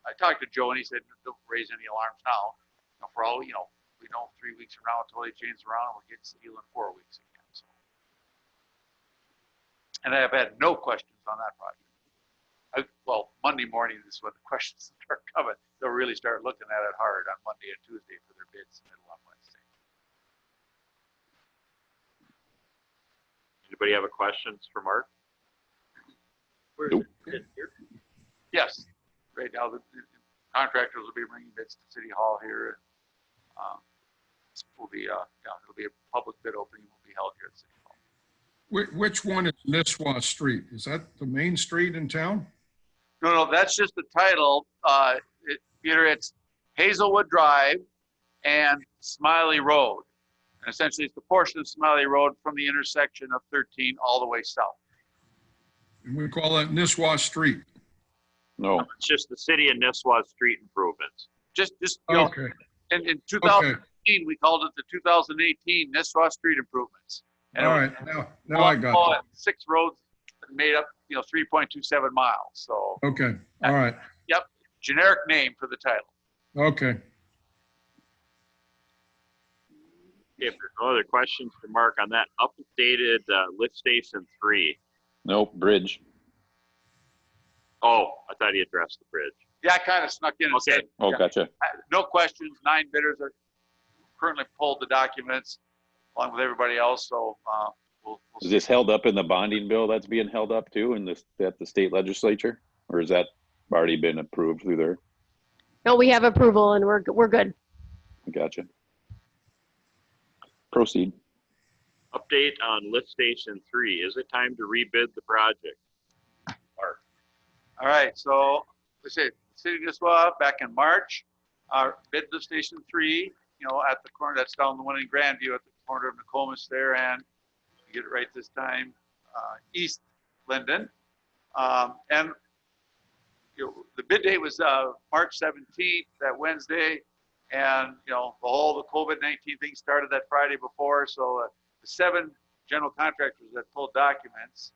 I talked to Joe, and he said, don't raise any alarms now. For all, we know 3 weeks from now until they change around, we'll get steel in 4 weeks again. So, and I have had no questions on that project. Monday morning is when the questions start coming. They'll really start looking at it hard on Monday and Tuesday for their bids middle on Wednesday. Anybody have a questions for Mark? Where's Nope. it? Here? Yes, right now the contractors will be bringing bids to City Hall here. Will be it'll be a public bid opening will be held here at City Hall. Which one is Nisswa Street? Is that the main street in town? No, that's just the title. Peter, it's Hazelwood Drive and Smiley Road. And essentially, it's the portion of Smiley Road from the intersection of 13 all the way south. And we call that Nisswa Street. No, It's just the city of Nisswa street improvements. Just Okay, in 2018, we called it the 2018 Nisswa Street Improvements. And all it right, was now I got all you. at 6 roads that made up, 3.27 miles. So, Okay, all right, generic name for the title. okay. If there's no other questions for Mark on that updated lift station 3. nope, bridge. Oh, I thought he addressed the bridge. Yeah, I kind of snuck in and Okay. said, Oh, gotcha. no questions. 9 bidders are currently pulled the documents along with everybody else. So we'll Is see. this held up in the bonding bill that's being held up too at the state legislature? Or has that already been approved through there? No, we have approval and we're good. Gotcha. Proceed. Update on lift station 3. Is it time to rebid the project? Mark. All right. So let's say City of Nisswa back in March, bid lift station 3, at the corner, that's down the one in Grandview at the corner of Nokomis there, and get it right this time, East Linden. And the bid date was March 17th, that Wednesday, and the whole COVID-19 thing started that Friday before. So the 7 general contractors that pulled documents,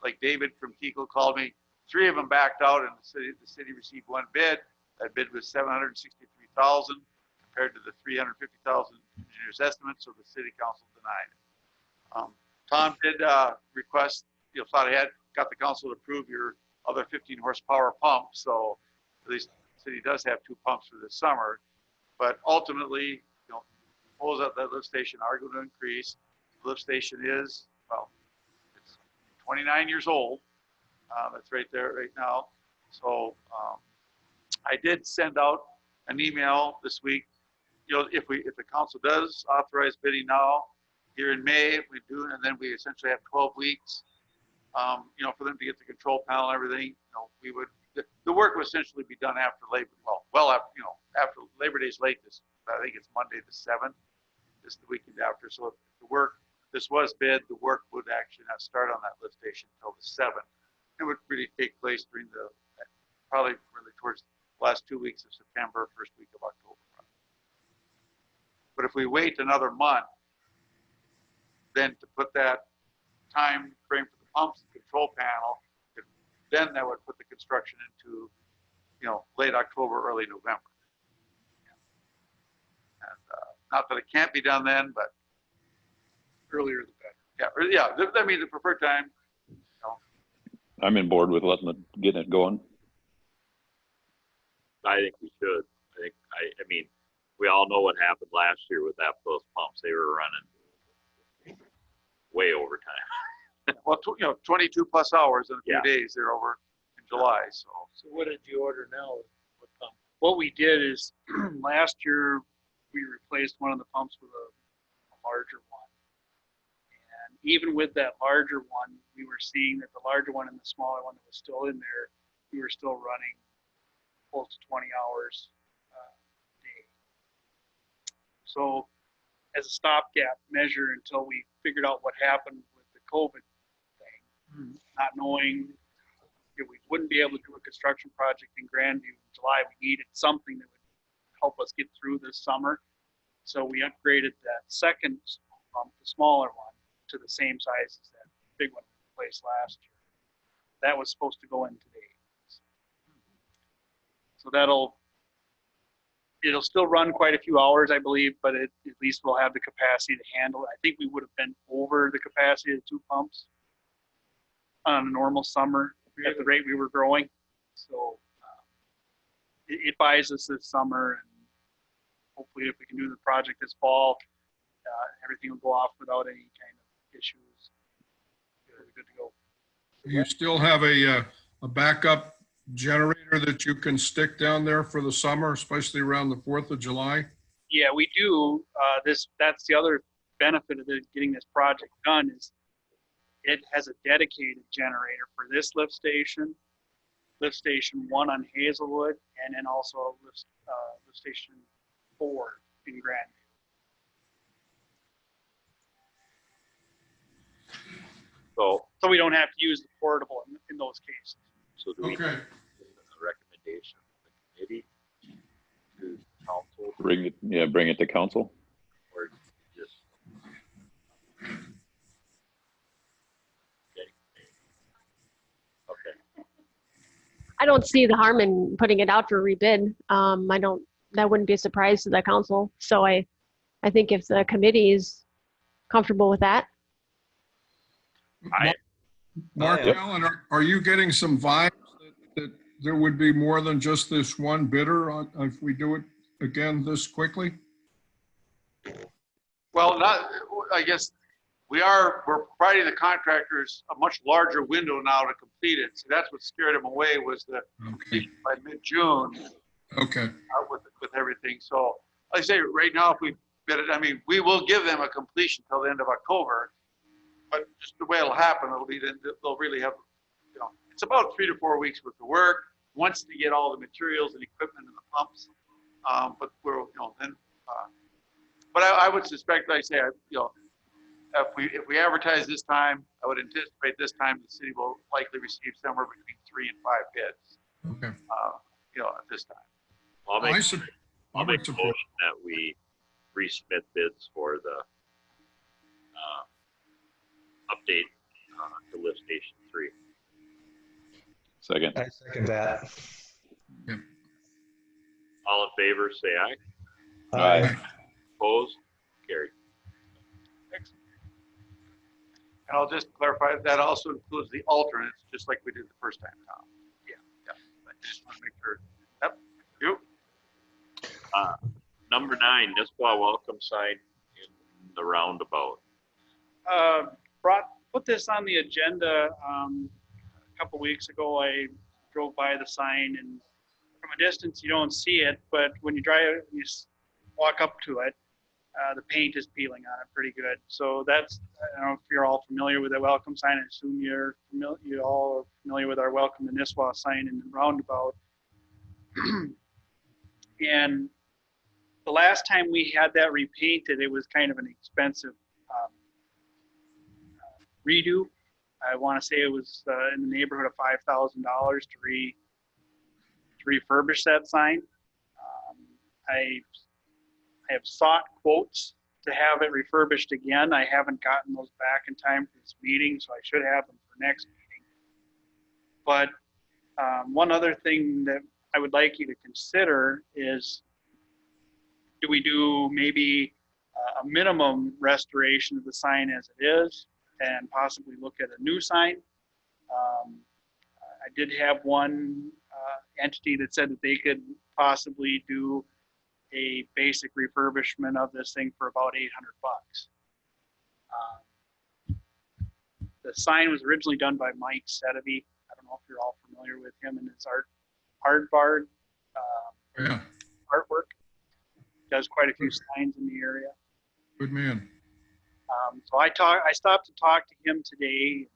like David from Kegel called me, 3 of them backed out, and the city received 1 bid. That bid was $763,000 compared to the $350,000 engineer's estimate. So the city council denied it. Tom did request, thought ahead, got the council to approve your other 15 horsepower pump. So at least the city does have 2 pumps for this summer. But ultimately, pulls at that lift station are going to increase. The lift station is, it's 29 years old. That's right there right now. So I did send out an email this week. If the council does authorize bidding now, here in May, we do, and then we essentially have 12 weeks, for them to get the control panel and everything. We would, the work would essentially be done after Labor, after Labor Day's late. I think it's Monday the 7th, this the weekend after. So if the work, this was bid, the work would actually not start on that lift station until the 7th. It would really take place during probably really towards last 2 weeks of September, first week of October. But if we wait another month, then to put that time frame for the pumps and control panel, then that would put the construction into, late October, early November. And not that it can't be done then, but Earlier the better. I mean, the preferred time. I'm in board with getting it going. I think we should. I mean, we all know what happened last year with those pumps. They were running way over time. Well, 22 plus hours in a few Yeah. days. They're over in July. So what did you order now? What pump? What we did is last year we replaced one of the pumps with a larger one. And even with that larger one, we were seeing that the larger one and the smaller one that was still in there, we were still running close to 20 hours a day. So as a stopgap measure until we figured out what happened with the COVID thing, not knowing if we wouldn't be able to do a construction project in Grandview in July, we needed something that would help us get through this summer. So we upgraded that second pump, the smaller one, to the same size as that big one we replaced last year. That was supposed to go in today. So it'll still run quite a few hours, I believe, but at least we'll have the capacity to handle it. I think we would have been over the capacity of the two pumps on a normal summer at the rate we were growing. So it buys us this summer, and hopefully if we can do the project this fall, everything will go off without any kind of issues. We're good to go. You still have a backup generator that you can stick down there for the summer, especially around the 4th of July? Yeah, we do. That's the other benefit of getting this project done is it has a dedicated generator for this lift station 1 on Hazelwood, and then also lift station 4 in Grandview. So we don't have to use the portable in those cases. So do we Okay. a recommendation of the committee to council Bring it to council. or just? Okay. I don't see the harm in putting it out for rebid. That wouldn't be a surprise to the council. So I think if the committee is comfortable with that. Mark Yep. Allen, are you getting some vibes that there would be more than just this one bidder if we do it again this quickly? Well, I guess we're providing the contractors a much larger window now to complete it. So that's what scared them away was the Okay. by mid-June Okay. with everything. So like I say, right now, if we bid it, I mean, we will give them a completion till the end of October, but just the way it'll happen, they'll really have, it's about 3 to 4 weeks worth of work once they get all the materials and equipment and the pumps. But but I would suspect, like I say, if we advertise this time, I would anticipate this time the city will likely receive somewhere between 3 and 5 bids. Okay. At this time. I'll make I'll a support. motion that we resubmit bids for the update to lift station 3. Second. I second that. All in favor, say aye. Aye. Opposed? Carried. And I'll just clarify, that also includes the alternates, just like we did the first time, Tom. Yeah. I just want to make sure. Yep. You. Number 9, NISPA welcome sign in the roundabout. Put this on the agenda a couple weeks ago. I drove by the sign, and from a distance you don't see it, but when you walk up to it, the paint is peeling on it pretty good. So that's, I don't know if you're all familiar with the welcome sign. I assume you all are familiar with our welcome to Nisswa sign in the roundabout. And the last time we had that repainted, it was kind of an expensive redo. I want to say it was in the neighborhood of $5,000 to refurbish that sign. I have sought quotes to have it refurbished again. I haven't gotten those back in time for this meeting, so I should have them for next meeting. But one other thing that I would like you to consider is, do we do maybe a minimum restoration of the sign as it is and possibly look at a new sign? I did have one entity that said that they could possibly do a basic refurbishment of this thing for about $800. The sign was originally done by Mike Tepee. I don't know if you're all familiar with him and his hardboard Yeah, artwork. Does quite a few signs in the area. good man. So I stopped to talk to him today.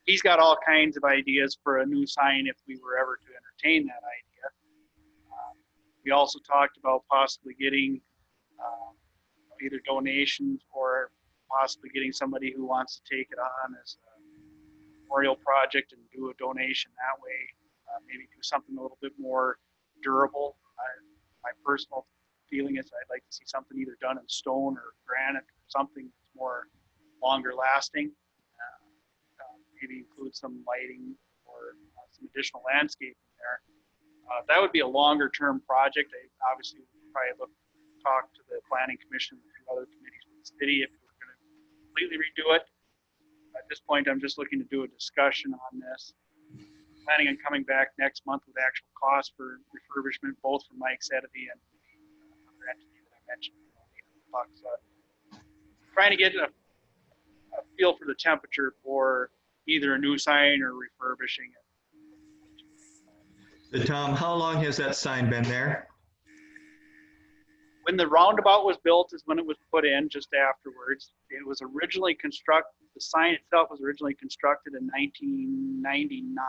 He's got all kinds of ideas for a new sign if we were ever to entertain that idea. We also talked about possibly getting either donations or possibly getting somebody who wants to take it on as an Oriole project and do a donation that way. Maybe do something a little bit more durable. My personal feeling is I'd like to see something either done in stone or granite or something that's more longer lasting. Maybe include some lighting or some additional landscaping there. That would be a longer term project. I obviously would probably talk to the planning commission and a few other committees with the city if we were going to completely redo it. At this point, I'm just looking to do a discussion on this. Planning on coming back next month with actual costs for refurbishment, both from Mike Tepee and the other entity that I mentioned. Trying to get a feel for the temperature for either a new sign or refurbishing it. So Tom, how long has that sign been there? When the roundabout was built is when it was put in, just afterwards. It was originally constructed, the sign itself was originally constructed in 1999.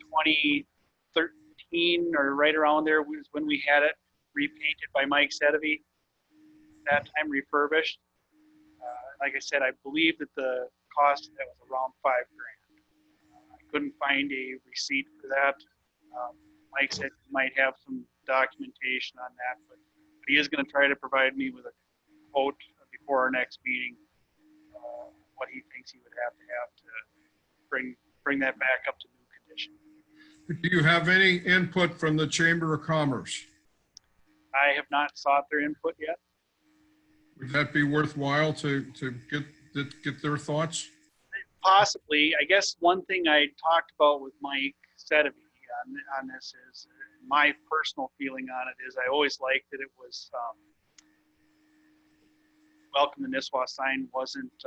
2013 or right around there was when we had it repainted by Mike Tepee. That time refurbished. Like I said, I believe that the cost of that was around $5,000. I couldn't find a receipt for that. Mike said he might have some documentation on that, but he is going to try to provide me with a quote before our next meeting, what he thinks he would have to bring that back up to new condition. Do you have any input from the Chamber of Commerce? I have not sought their input yet. Would that be worthwhile to get their thoughts? Possibly. I guess one thing I talked about with Mike Tepee on this is my personal feeling on it is I always liked that it was Welcome to Nisswa sign wasn't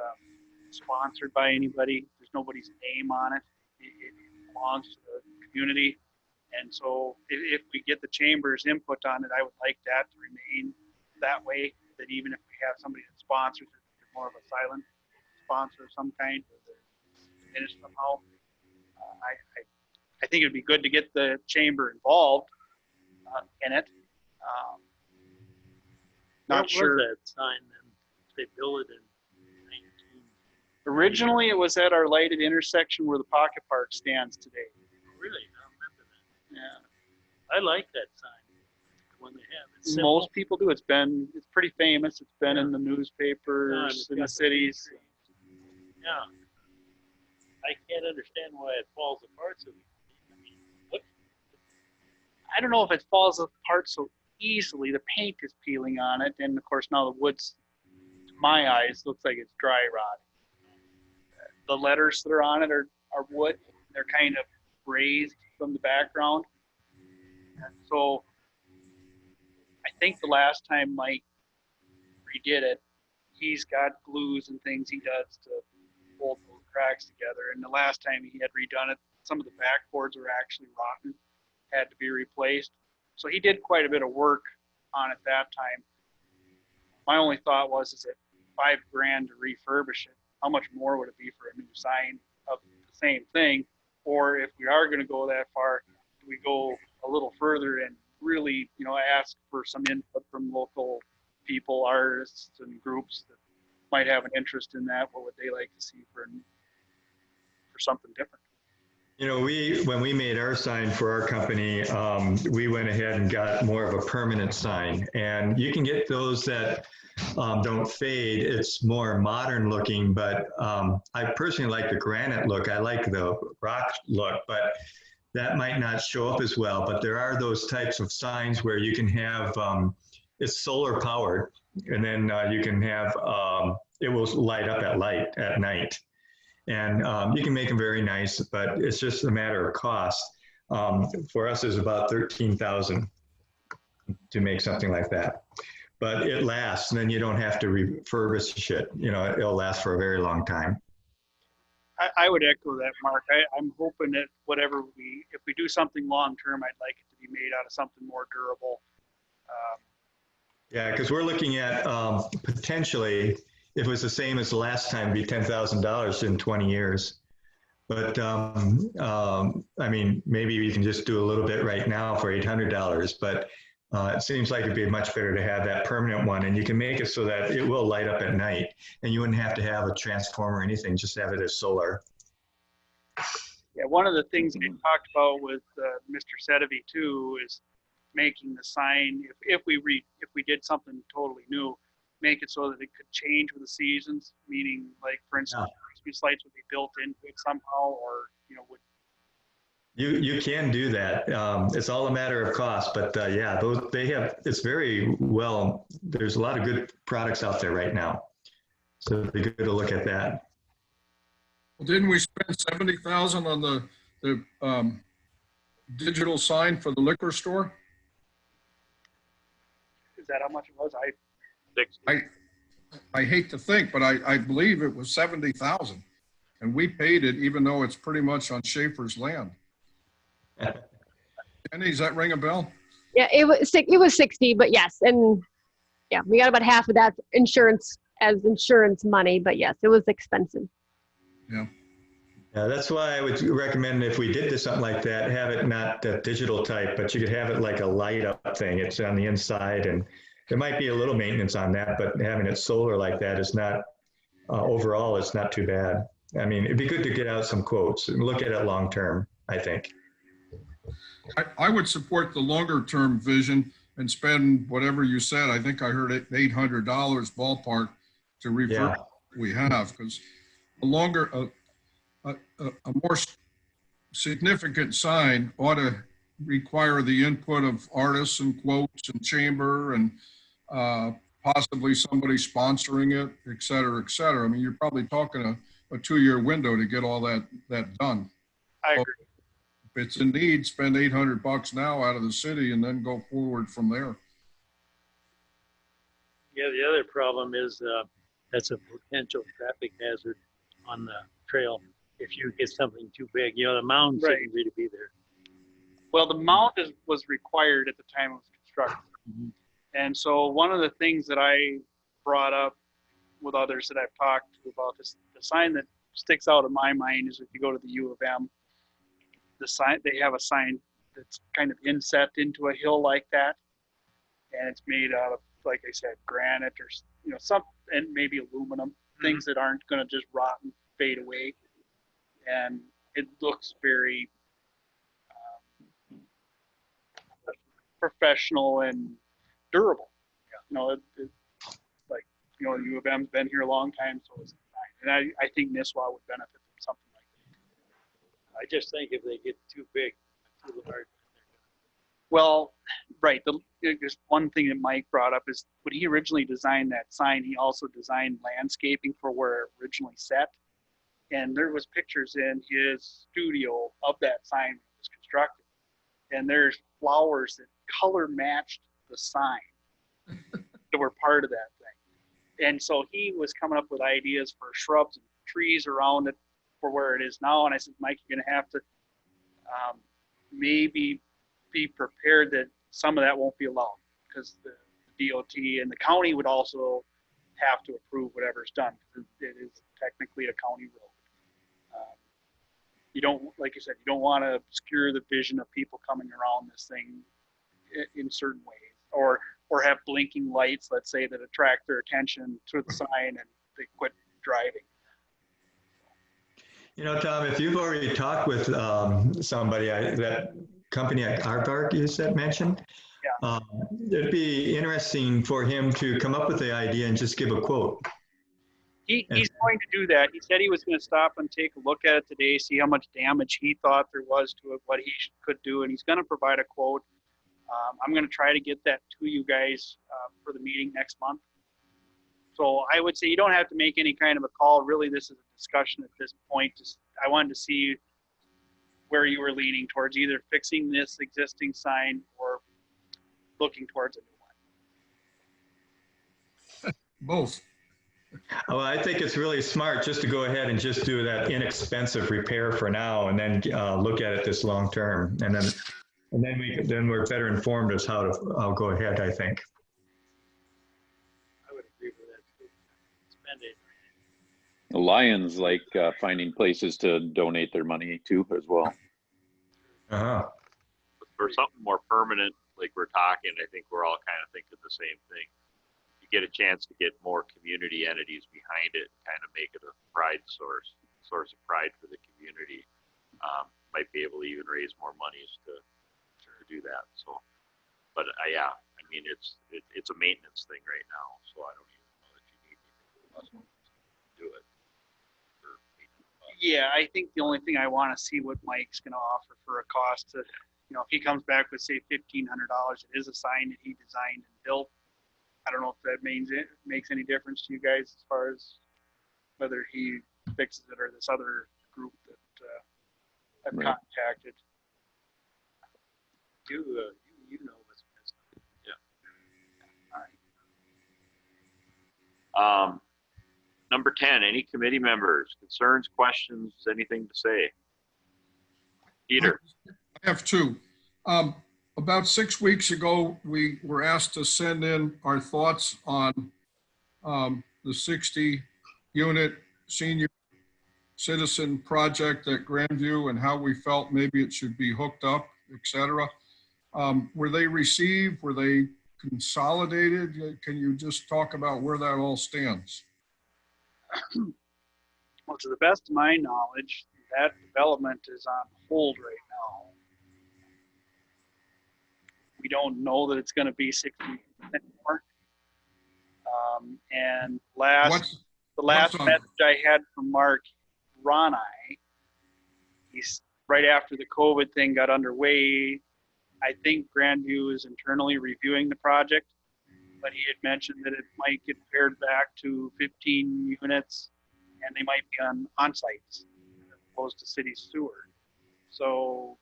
sponsored by anybody. There's nobody's name on it. It belongs to the community. And so if we get the chamber's input on it, I would like that to remain that way, that even if we have somebody that sponsors it, they're more of a silent sponsor of some kind, or they're finished somehow. I think it'd be good to get the chamber involved in it. Not sure. What was that sign then? They built it in 19. Originally, it was at our lighted intersection where the pocket park stands today. Really? I don't remember that. Yeah. I like that sign. The one they have. It's simple. Most people do. It's pretty famous. It's been in the newspapers in the cities. Yeah. I can't understand why it falls apart so easily. I mean, what? I don't know if it falls apart so easily. The paint is peeling on it, and of course now the wood's, to my eyes, looks like it's dry rotting. The letters that are on it are wood. They're kind of raised from the background. And so I think the last time Mike redid it, he's got glues and things he does to hold those cracks together. And the last time he had redone it, some of the backboards were actually rotten, had to be replaced. So he did quite a bit of work on it that time. My only thought was, is it $5,000 to refurbish it? How much more would it be for a new sign of the same thing? Or if we are going to go that far, do we go a little further and really, ask for some input from local people, artists, and groups that might have an interest in that? What would they like to see for something different? You know, when we made our sign for our company, we went ahead and got more of a permanent sign. And you can get those that don't fade. It's more modern looking, but I personally like the granite look. I like the rock look, but that might not show up as well. But there are those types of signs where you can have, it's solar powered, and then you can have, it will light up at night. And you can make them very nice, but it's just a matter of cost. For us, it's about $13,000 to make something like that. But it lasts, and then you don't have to refurbish it. You know, it'll last for a very long time. I would echo that, Mark. I'm hoping that if we do something long-term, I'd like it to be made out of something more durable. Yeah, because we're looking at potentially, if it was the same as the last time, it'd be $10,000 in 20 years. But I mean, maybe you can just do a little bit right now for $800, but it seems like it'd be much better to have that permanent one, and you can make it so that it will light up at night, and you wouldn't have to have a transformer or anything, just have it as solar. Yeah, one of the things we talked about with Mr. Tepee too is making the sign, if we did something totally new, make it so that it could change with the seasons, meaning like, for instance, Christmas lights would be built into it somehow, or, you know, would. You can do that. It's all a matter of cost, but yeah, it's very well, there's a lot of good products out there right now. So it'd be good to look at that. Well, didn't we spend $70,000 on the digital sign for the liquor store? Is that how much it was? I hate to think, but I believe it was 70,000, and we paid it even though it's pretty much on Schaefer's land. Jenny, does that ring a bell? Yeah, it was 60, but yes. And yeah, we got about half of that insurance money, but yes, it was expensive. Yeah. Yeah, that's why I would recommend if we did something like that, have it not the digital type, but you could have it like a light up thing. It's on the inside, and there might be a little maintenance on that, but having it solar like that is not, overall, it's not too bad. I mean, it'd be good to get out some quotes and look at it long term, I think. I would support the longer term vision and spend whatever you said. I think I heard $800 ballpark to refurbish what we have, because a more significant sign ought to require the input of artists and quotes and chamber and possibly somebody sponsoring it, et cetera, et cetera. I mean, you're probably talking a 2-year window to get all that done. I agree. If it's in need, spend $800 now out of the city and then go forward from there. Yeah, the other problem is that's a potential traffic hazard on the trail. If you get something too big, you know, the mound shouldn't really be there. Well, the mount was required at the time it was constructed. Mm-hmm. And so one of the things that I brought up with others that I've talked to about this, the sign that sticks out in my mind is if you go to the U of M, the sign, they have a sign that's kind of inset into a hill like that. And it's made out of, like I said, granite or, you know, and maybe aluminum, things that aren't going to just rot and fade away. And it looks very professional and durable. You know, like, you know, U of M's been here a long time, so it's fine. And I think Nisswa would benefit from something like that. I just think if they get too big, too large. Well, right. There's one thing that Mike brought up is when he originally designed that sign, he also designed landscaping for where it originally set. And there was pictures in his studio of that sign when it was constructed. And there's flowers that color matched the sign that were part of that thing. And so he was coming up with ideas for shrubs and trees around it for where it is now. And I said, Mike, you're going to have to maybe be prepared that some of that won't be allowed, because the DOT and the county would also have to approve whatever's done. It is technically a county road. You don't, like you said, you don't want to obscure the vision of people coming around this thing in certain ways, or have blinking lights, let's say, that attract their attention to the sign and they quit driving. You know, Tom, if you've already talked with somebody, that company at Aardvark you said mentioned, Yeah. it'd be interesting for him to come up with the idea and just give a quote. He's going to do that. He said he was going to stop and take a look at it today, see how much damage he thought there was to it, what he could do, and he's going to provide a quote. I'm going to try to get that to you guys for the meeting next month. So I would say you don't have to make any kind of a call. Really, this is a discussion at this point. Just, I wanted to see where you were leaning towards, either fixing this existing sign or looking towards a new one. Both. Well, I think it's really smart just to go ahead and just do that inexpensive repair for now, and then look at it this long term, and then we're better informed as how to. I'll go ahead. I think. I would agree with that too. Spend it. The Lions like finding places to donate their money to as well. Uh-huh. For something more permanent, like we're talking, I think we're all kind of thinking the same thing. You get a chance to get more community entities behind it, kind of make it a pride source of pride for the community. Might be able to even raise more monies to do that. So, but yeah, I mean, it's a maintenance thing right now, so I don't even know that you need anything to do it. Yeah, I think the only thing I want to see what Mike's going to offer for a cost to, you know, if he comes back with say $1,500, it is a sign that he designed and built. I don't know if that means it makes any difference to you guys as far as whether he fixes it or this other group that I've Right. contacted. You know what's best. All right. Number 10, any committee members, concerns, questions, anything to say? Peter? I have two. About 6 weeks ago, we were asked to send in our thoughts on the 60-unit senior citizen project at Grandview and how we felt maybe it should be hooked up, et cetera. Were they received? Were they consolidated? Can you just talk about where that all stands? Well, to the best of my knowledge, that development is on hold right now. We don't know that it's going to be 60 anymore. And the last on? message I had from Mark Ronai, he's right after the COVID thing got underway. I think Grandview is internally reviewing the project, but he had mentioned that it might get pared back to 15 units and they might be on sites as opposed to city sewer. So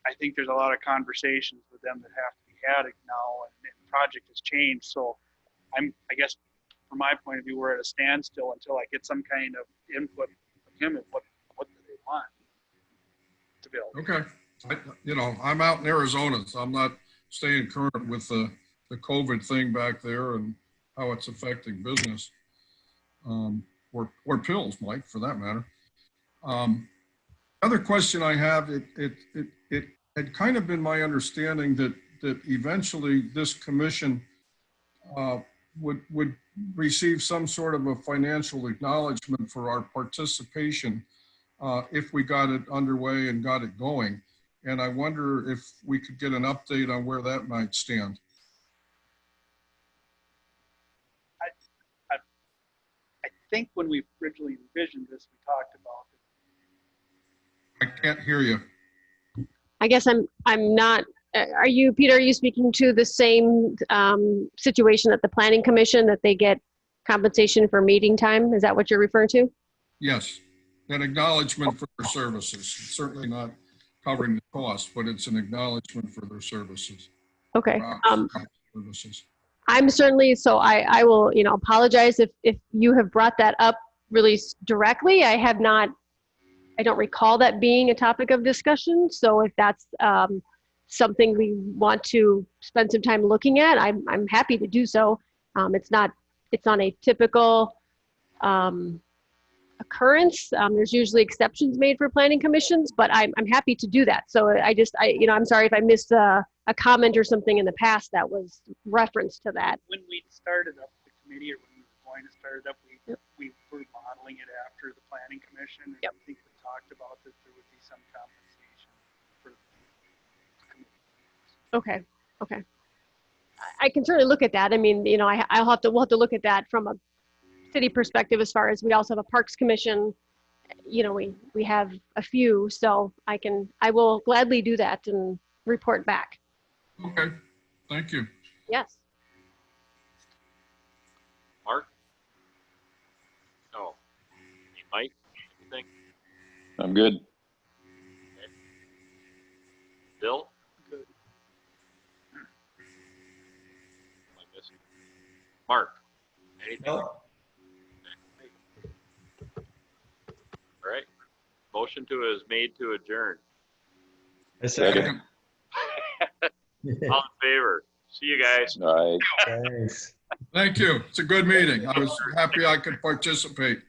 I think there's a lot of conversations with them that have to be had now, and the project has changed. So I guess from my point of view, we're at a standstill until I get some kind of input from him of what do they want to build. Okay. I'm out in Arizona, so I'm not staying current with the COVID thing back there and how it's affecting business. Or pills, Mike, for that matter. Other question I have, it had kind of been my understanding that eventually this commission would receive some sort of a financial acknowledgement for our participation if we got it underway and got it going. And I wonder if we could get an update on where that might stand. I think when we originally envisioned this, we talked about it. I can't hear you. I guess I'm not, Peter, are you speaking to the same situation at the Planning Commission, that they get compensation for meeting time? Is that what you're referring to? Yes, an acknowledgement for their services. It's certainly not covering the cost, but it's an acknowledgement for their services. Okay. Services. I'm certainly, so I will, apologize if you have brought that up really directly. I don't recall that being a topic of discussion. So if that's something we want to spend some time looking at, I'm happy to do so. It's not a typical occurrence. There's usually exceptions made for planning commissions, but I'm happy to do that. So I'm sorry if I missed a comment or something in the past that was reference to that. When we started up the committee, or when we were going to start it up, we were modeling it after the Planning Commission. And I think we talked some compensation for Okay, okay. I can certainly look at that. I mean, you know, we'll have to look at that from a city perspective as far as we also have a Parks Commission. You know, we have a few, so I will gladly do that and report back. Okay, thank you. Yes. Mark? No. Hey, Mike, anything? I'm good. Bill? Good. Am I missing? Mark? Anything? No. All right. Motion is made to adjourn. A second. Second. All in favor? See you guys. All right. Thanks. Thank you. It's a good meeting. I was happy I could participate.